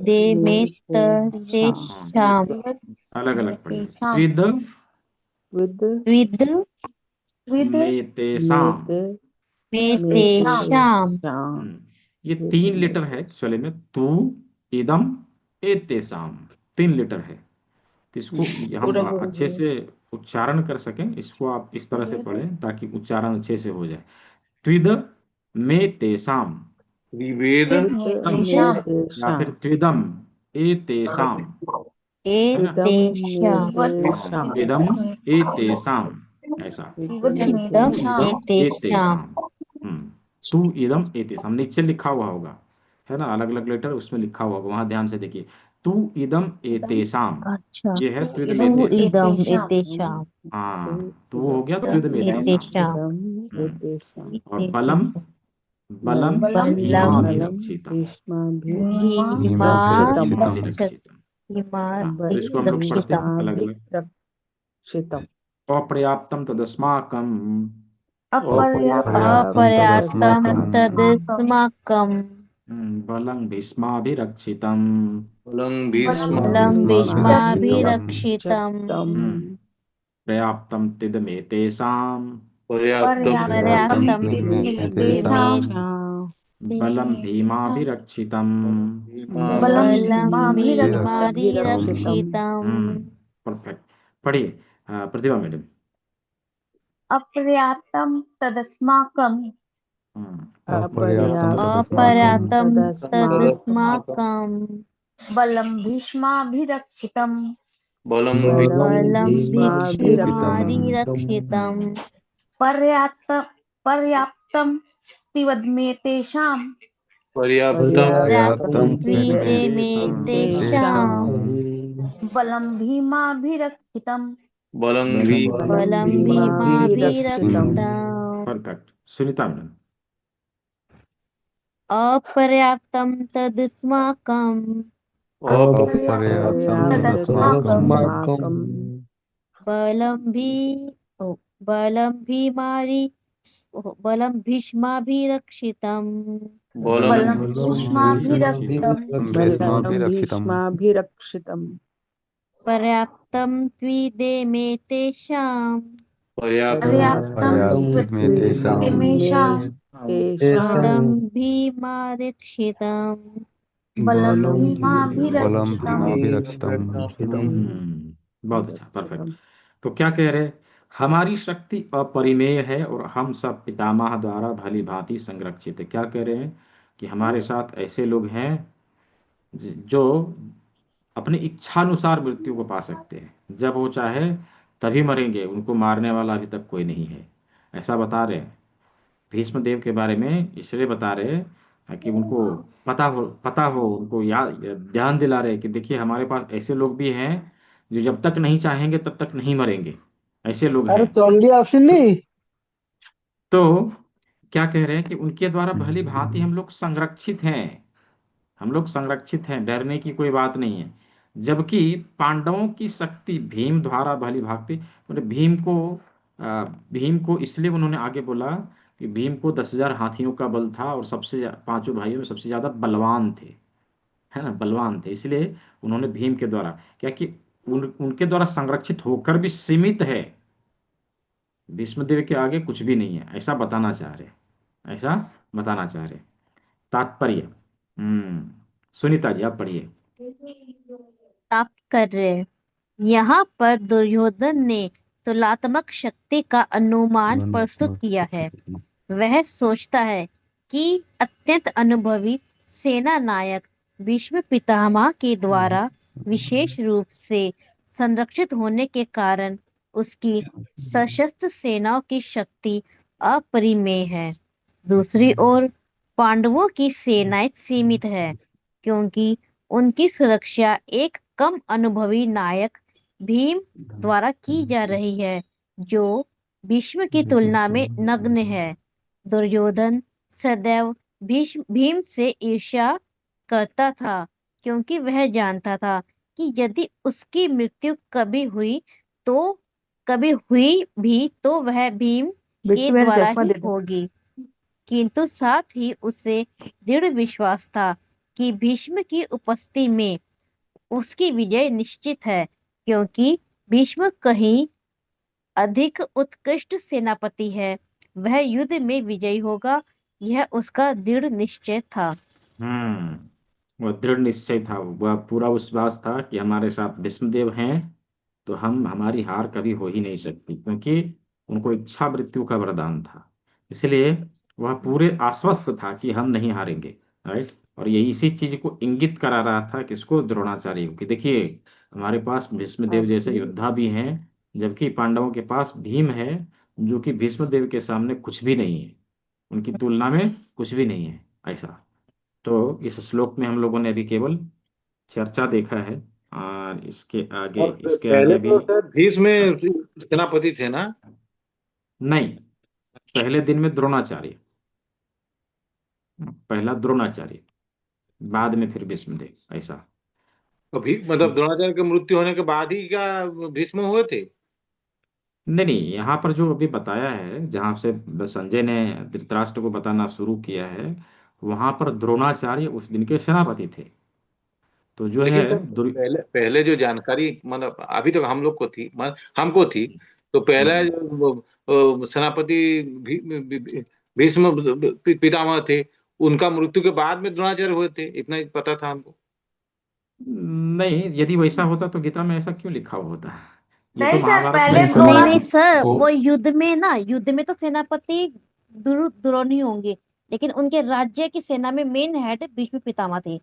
देमेतेषाम् अलग अलग पढ़िए। त्विद विद मेतेषाम मेतेषाम् ये 3 लेटर है एक्चुअली में। तू इदम एतेषाम 3 लेटर है। तो इसको हम अच्छे से उच्चारण कर सकें, इसको आप इस तरह से पढ़ें ताकि उच्चारण अच्छे से हो जाए। त्विद मेतेषाम त्रिवेद या फिर त्विदम एतेषाम, है ना? एतेषाम् त्विदम एतेषाम, ऐसा एतेषाम् एतेषाम। तू इदम एतेषाम नीचे लिखा हुआ होगा, है ना? अलग अलग लेटर उसमें लिखा हुआ होगा, वहां ध्यान से देखिए। तू इदम एतेषाम, अच्छा ये है त्विद तू मेतेषाम। इदम एतेषाम हाँ, तो वो हो गया त्विद मेतेषाम। एतेषाम और बलम बलम बलम भीमाभिरक्षितम भीमाभिरक्षितम् हाँ, तो इसको हम लोग पढ़ते हैं अलग अलग। अपर्याप्तम तदस्माकम अपर्याप्तं तदस्माकं बलं भीष्माभिरक्षितम बलं भीष्म बलं भीष्माभिरक्षितम् पर्याप्तम तिदमेतेषां पर्याप्तं पर्याप्तं बलं भीमाभिरक्षितम बलं भीमाभिरक्षितम् परफेक्ट। पढ़िए प्रतिभा मैडम। अपर्याप्तम तदस्माकं अपर्याप्तं तदस्माकं बलं भीष्माभिरक्षितम् बलं बलं भीष्माभिरक्षितम् पर्याप्तम तिवद्मेतेषां पर्याप्तं त्विदेमेतेषां बलं भीमाभिरक्षितम् बलं बलं भीमाभिरक्षितम् परफेक्ट। सुनीता मैडम। अपर्याप्तं तदस्माकं बलं भीष्माभिरक्षितम् पर्याप्तं त्विदेमेतेषां बलं भीमारक्षितम् बहुत अच्छा, परफेक्ट। तो क्या कह रहे हैं? हमारी शक्ति अपरिमेय है और हम सब पितामह द्वारा भली भांति संरक्षित है। क्या कह रहे हैं? कि हमारे साथ ऐसे लोग हैं जो अपनी इच्छानुसार मृत्यु को पा सकते हैं। जब वो चाहे तभी मरेंगे, उनको मारने वाला अभी तक कोई नहीं है, ऐसा बता रहे हैं। भीष्म देव के बारे में इसलिए बता रहे हैं ताकि उनको पता हो उनको याद ध्यान दिला रहे कि देखिए हमारे पास ऐसे लोग भी हैं जो जब तक नहीं चाहेंगे तब तक नहीं मरेंगे, ऐसे लोग अरे हैं। चंडी आसिनी तो क्या कह रहे हैं कि उनके द्वारा भली भांति हम लोग संरक्षित हैं, हम लोग संरक्षित हैं, डरने की कोई बात नहीं है। जबकि पांडवों की शक्ति भीम द्वारा भली भांति, मतलब भीम को इसलिए उन्होंने आगे बोला कि भीम को 10,000 हाथियों का बल था और पांचों भाइयों में सबसे ज्यादा बलवान थे, है ना, बलवान थे। इसलिए उन्होंने भीम के द्वारा क्या कि उनके द्वारा संरक्षित होकर भी सीमित है, भीष्मदेव के आगे कुछ भी नहीं है, ऐसा बताना चाह रहे, ऐसा बताना चाह रहे। तात्पर्य सुनीता जी आप पढ़िए। प्राप्त कर रहे हैं। यहाँ पर दुर्योधन ने तुलनात्मक शक्ति का अनुमान प्रस्तुत किया है। वह सोचता है कि अत्यंत अनुभवी सेना नायक भीष्म पितामह के द्वारा विशेष रूप से संरक्षित होने के कारण उसकी सशस्त्र सेनाओं की शक्ति अपरिमेय है। दूसरी ओर पांडवों की सेनाएं सीमित है, क्योंकि उनकी सुरक्षा एक कम अनुभवी नायक भीम द्वारा की जा रही है, जो भीष्म की तुलना में नग्न है। दुर्योधन सदैव भीम से ईर्ष्या करता था, क्योंकि वह जानता था कि यदि उसकी मृत्यु कभी हुई भी तो वह भीम के बिट्टू मेरा द्वारा चश्मा ही दे दो। होगी। किंतु साथ ही उसे दृढ़ विश्वास था कि भीष्म की उपस्थिति में उसकी विजय निश्चित है, क्योंकि भीष्म कहीं अधिक उत्कृष्ट सेनापति है। वह युद्ध में विजयी होगा, यह उसका दृढ़ निश्चय था। वह दृढ़ निश्चय था, वह पूरा विश्वास था कि हमारे साथ भीष्मदेव हैं तो हमारी हार कभी हो ही नहीं सकती, क्योंकि उनको इच्छा मृत्यु का वरदान था। इसलिए वह पूरे आश्वस्त था कि हम नहीं हारेंगे। राइट। और यही इसी चीज को इंगित करा रहा था किसको, द्रोणाचार्य को, कि देखिए हमारे पास भीष्मदेव जैसे योद्धा भी हैं, जबकि पांडवों के पास भीम है, जो कि भीष्मदेव के सामने कुछ भी नहीं है, उनकी तुलना में कुछ भी नहीं है। ऐसा। तो इस श्लोक में हम लोगों ने अभी केवल चर्चा देखा है, और और इसके पहले आगे भी। तो शायद भीष्म सेनापति थे ना? नहीं, पहले दिन में द्रोणाचार्य, पहला द्रोणाचार्य, बाद में फिर भीष्मदेव। ऐसा। अभी मतलब द्रोणाचार्य की मृत्यु होने के बाद ही क्या भीष्म हुए थे? नहीं नहीं, यहाँ पर जो अभी बताया है, जहाँ से संजय ने धृतराष्ट्र को बताना शुरू किया है, वहां पर द्रोणाचार्य उस दिन के सेनापति थे। तो जो है लेकिन सर पहले पहले जो जानकारी मतलब अभी तक हम लोग को थी, हमको थी, तो पहला हम्म, जो सेनापति भीष्म पितामह थे, उनका मृत्यु के बाद में द्रोणाचार्य हुए थे, इतना ही पता था हमको। नहीं, यदि वैसा होता तो गीता में ऐसा क्यों लिखा हुआ होता? ये तो नहीं सर, महाभारत पहले में नहीं द्रोणा नहीं सर, वो युद्ध में तो सेनापति द्रोणी होंगे, लेकिन उनके राज्य की सेना में मेन हेड भीष्म पितामह थे।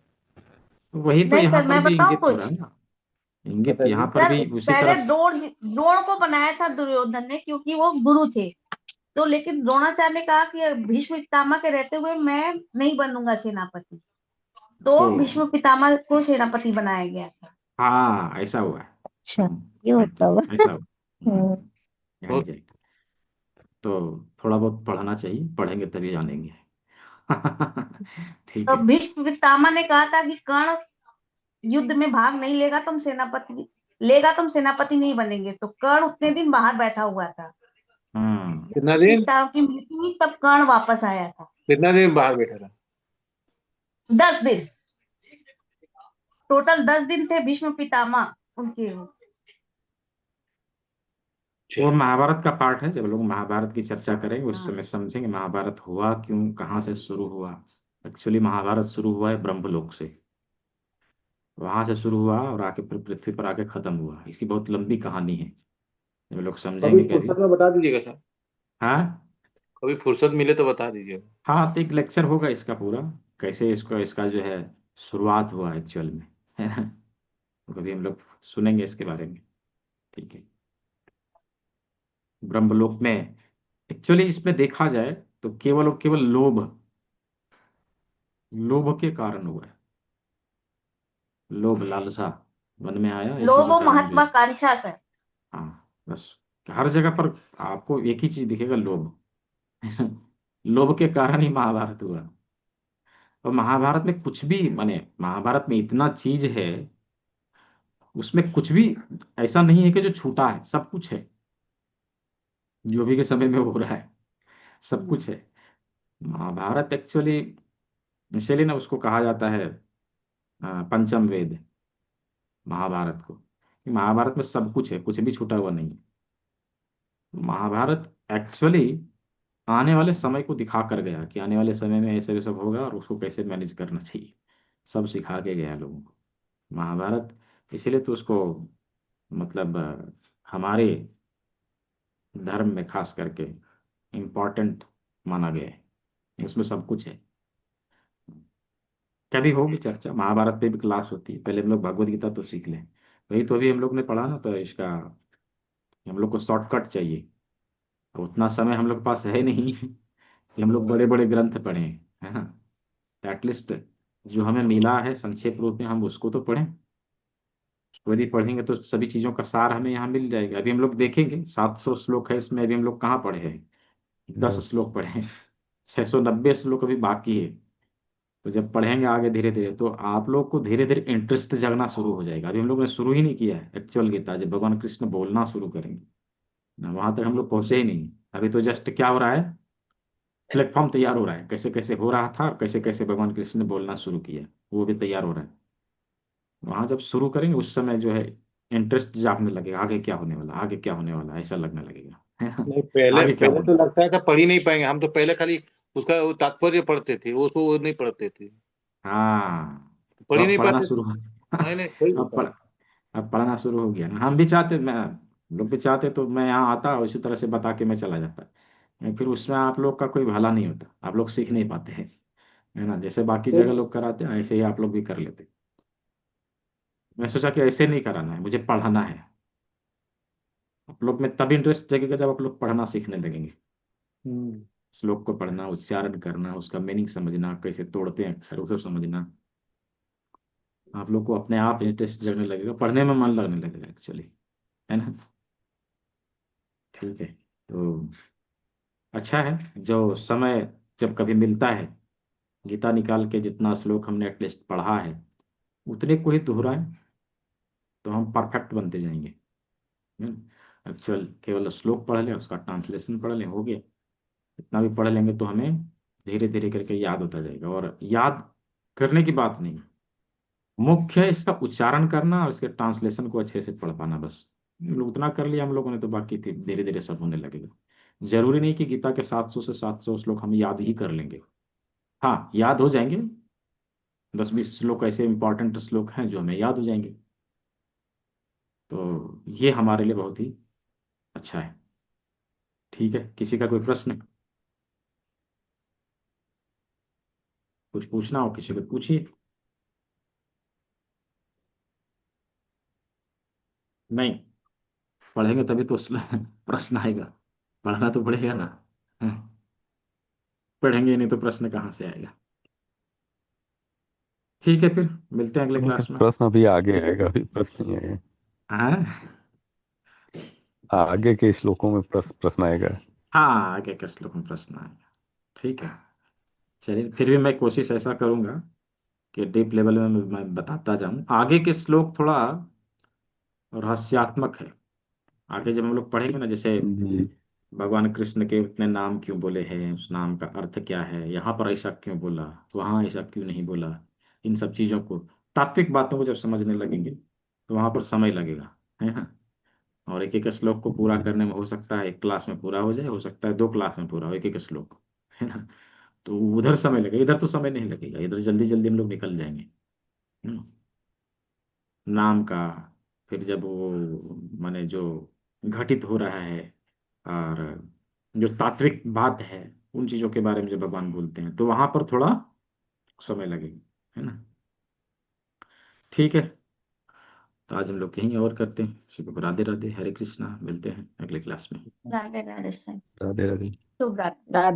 वही तो नहीं यहाँ सर, पर मैं भी बताऊं इंगित हो रहा कुछ। है ना। इंगित यहाँ बताइए। पर सर, भी उसी पहले तरह से। द्रोण को बनाया था दुर्योधन ने, क्योंकि वो गुरु थे। तो लेकिन द्रोणाचार्य ने कहा कि भीष्म पितामह के रहते हुए मैं नहीं बनूंगा सेनापति, तो तो भीष्म पितामह को सेनापति बनाया गया था। हाँ, ऐसा हुआ है। अच्छा, ये राइट, होता हुआ। ऐसा हुआ। हम्म। Right right. तो थोड़ा बहुत पढ़ना चाहिए, पढ़ेंगे तभी जानेंगे। ठीक तो है। भीष्म पितामह ने कहा था कि कर्ण युद्ध में भाग नहीं लेगा तुम सेनापति नहीं बनेंगे। तो कर्ण उतने दिन बाहर बैठा हुआ था। हम्म। कितना भीष्म दिन पितामह की मृत्यु हुई तब कर्ण वापस आया था। कितना दिन बाहर बैठा था? 10 दिन, टोटल 10 दिन थे भीष्म पितामह उनके। वो महाभारत का पार्ट है, जब लोग महाभारत की चर्चा करेंगे उस हाँ। समय समझेंगे महाभारत हुआ क्यों, कहाँ से शुरू हुआ। एक्चुअली महाभारत शुरू हुआ है ब्रह्मलोक से, वहां से शुरू हुआ और आके फिर पृथ्वी पर आके खत्म हुआ। इसकी बहुत लंबी कहानी है, जब लोग कभी समझेंगे कभी। फुर्सत में बता दीजिएगा सर, हाँ कभी फुर्सत मिले तो बता दीजिएगा। हाँ, तो एक लेक्चर होगा इसका पूरा, कैसे इसका जो है शुरुआत हुआ एक्चुअल में, है ना। तो कभी हम लोग सुनेंगे इसके बारे में। ठीक है। ब्रह्मलोक में एक्चुअली इसमें देखा जाए तो केवल और केवल लोभ, लोभ के कारण हुआ है। लोभ लालसा मन में आया, इसी के लोगो कारण जो। महत्वाकांक्षा सर। हाँ बस, हर जगह पर आपको एक ही चीज दिखेगा, लोभ। लोभ के कारण ही महाभारत हुआ। और महाभारत में कुछ भी, माने महाभारत में इतना चीज है, उसमें कुछ भी ऐसा नहीं है कि जो छूटा है, सब कुछ है। जो भी के समय में हो रहा है, सब कुछ है। महाभारत एक्चुअली, इसलिए ना उसको कहा जाता है पंचम वेद, महाभारत को। महाभारत में सब कुछ है, कुछ भी छूटा हुआ नहीं है। महाभारत एक्चुअली आने वाले समय को दिखा कर गया कि आने वाले समय में ऐसे सब होगा और उसको कैसे मैनेज करना चाहिए, सब सिखा के गया लोगों को महाभारत। इसीलिए तो उसको मतलब हमारे धर्म में खास करके इम्पोर्टेंट माना गया है, उसमें सब कुछ है। कभी होगी चर्चा, महाभारत पे भी क्लास होती है, पहले हम लोग भगवत गीता तो सीख लें। वही तो अभी हम लोग ने पढ़ा ना, तो इसका हम लोग को शॉर्टकट चाहिए, और उतना समय हम लोग के पास है नहीं कि हम लोग बड़े बड़े ग्रंथ पढ़ें, है ना। एटलीस्ट जो हमें मिला है संक्षेप रूप में, हम उसको तो पढ़ें। उसको यदि पढ़ेंगे तो सभी चीजों का सार हमें यहाँ मिल जाएगा। अभी हम लोग देखेंगे 700 श्लोक है इसमें, अभी हम लोग कहाँ पढ़े हैं, 10 श्लोक पढ़े हैं। 690 श्लोक अभी बाकी है। तो जब पढ़ेंगे आगे धीरे धीरे तो आप लोग को धीरे धीरे इंटरेस्ट जगना शुरू हो जाएगा। अभी हम लोग ने शुरू ही नहीं किया है एक्चुअल गीता, जब भगवान कृष्ण बोलना शुरू करेंगे ना, वहां तक हम लोग पहुंचे ही नहीं। अभी तो जस्ट क्या हो रहा है, प्लेटफॉर्म तैयार हो रहा है, कैसे कैसे हो रहा था और कैसे कैसे भगवान कृष्ण ने बोलना शुरू किया, वो भी तैयार हो रहा है। वहां जब शुरू करेंगे उस समय जो है इंटरेस्ट जागने लगेगा, आगे क्या होने वाला, आगे क्या होने वाला, ऐसा लगने लगेगा, है ना। नहीं, पहले आगे क्या पहले होने। तो लगता था पढ़ ही नहीं पाएंगे हम, तो पहले खाली उसका वो तात्पर्य पढ़ते थे, उसको वो नहीं पढ़ते थे, हाँ, तो पढ़ ही अब नहीं पढ़ना पाते थे। शुरू हो। नहीं नहीं, सही अब होता पढ़ है। अब पढ़ना शुरू हो गया ना। हम भी चाहते, मैं लोग भी चाहते तो मैं यहाँ आता और इसी तरह से बता के मैं चला जाता। फिर उसमें आप लोग का कोई भला नहीं होता, आप लोग सीख नहीं पाते हैं, है ना। जैसे बाकी जगह लोग कराते हैं ऐसे ही आप लोग भी कर लेते। मैं सोचा कि ऐसे नहीं कराना है, मुझे पढ़ाना है। आप लोग में तब इंटरेस्ट जगेगा जब आप लोग पढ़ना सीखने लगेंगे। हम्म। श्लोक को पढ़ना, उच्चारण करना, उसका मीनिंग समझना, कैसे तोड़ते हैं अक्षर उसे समझना, आप लोग को अपने आप इंटरेस्ट जगने लगेगा, पढ़ने में मन लगने लगेगा एक्चुअली, है ना। ठीक है, तो अच्छा है जो समय जब कभी मिलता है, गीता निकाल के जितना श्लोक हमने एटलीस्ट पढ़ा है उतने को ही दोहराएं तो हम परफेक्ट बनते जाएंगे। एक्चुअल केवल श्लोक पढ़ लें, उसका ट्रांसलेशन पढ़ लें, हो गया। इतना भी पढ़ लेंगे तो हमें धीरे धीरे करके याद होता जाएगा। और याद करने की बात नहीं, मुख्य है इसका उच्चारण करना और इसके ट्रांसलेशन को अच्छे से पढ़ पाना, बस हम लोग उतना कर लिया हम लोगों ने तो बाकी थी धीरे धीरे सब होने लगेगा। जरूरी नहीं कि गीता के 700 से 700 श्लोक हम याद ही कर लेंगे। हाँ, याद हो जाएंगे, 10-20 श्लोक ऐसे इंपॉर्टेंट श्लोक हैं जो हमें याद हो जाएंगे, तो ये हमारे लिए बहुत ही अच्छा है। ठीक है, किसी का कोई प्रश्न, कुछ पूछना हो किसी को पूछिए। नहीं, पढ़ेंगे तभी तो प्रश्न आएगा, पढ़ना तो पड़ेगा ना। हाँ, पढ़ेंगे नहीं तो प्रश्न कहाँ से आएगा। ठीक है, फिर मिलते हैं अगले क्लास में। प्रश्न अभी आगे आएगा, अभी प्रश्न नहीं आएगा। हाँ आगे के श्लोकों में प्रश्न आएगा। हाँ, आगे के श्लोक में प्रश्न आएगा। ठीक है, चलिए फिर भी मैं कोशिश ऐसा करूंगा कि डीप लेवल में मैं बताता जाऊं। आगे के श्लोक थोड़ा रहस्यात्मक है। आगे जब हम लोग पढ़ेंगे ना, जैसे जी। भगवान कृष्ण के उतने नाम क्यों बोले हैं, उस नाम का अर्थ क्या है, यहाँ पर ऐसा क्यों बोला, वहाँ ऐसा क्यों नहीं बोला, इन सब चीजों को, तात्विक बातों को जब समझने लगेंगे तो वहां पर समय लगेगा, है ना। और एक एक श्लोक को पूरा करने में हो सकता है 1 क्लास में पूरा हो जाए, हो सकता है 2 क्लास में पूरा हो एक एक श्लोक, है ना। तो उधर समय लगेगा, इधर तो समय नहीं लगेगा, इधर जल्दी जल्दी हम लोग निकल जाएंगे। हम्म, नाम का, फिर जब वो माने जो घटित हो रहा है और जो तात्विक बात है, उन चीजों के बारे में जब भगवान बोलते हैं तो वहां पर थोड़ा समय लगेगा, है ना। ठीक है, तो आज हम लोग कहीं और करते हैं। शिव राधे राधे, हरे कृष्णा, मिलते हैं अगले क्लास में। राधे राधे। राधे राधे। शुभ रात्रि। राधे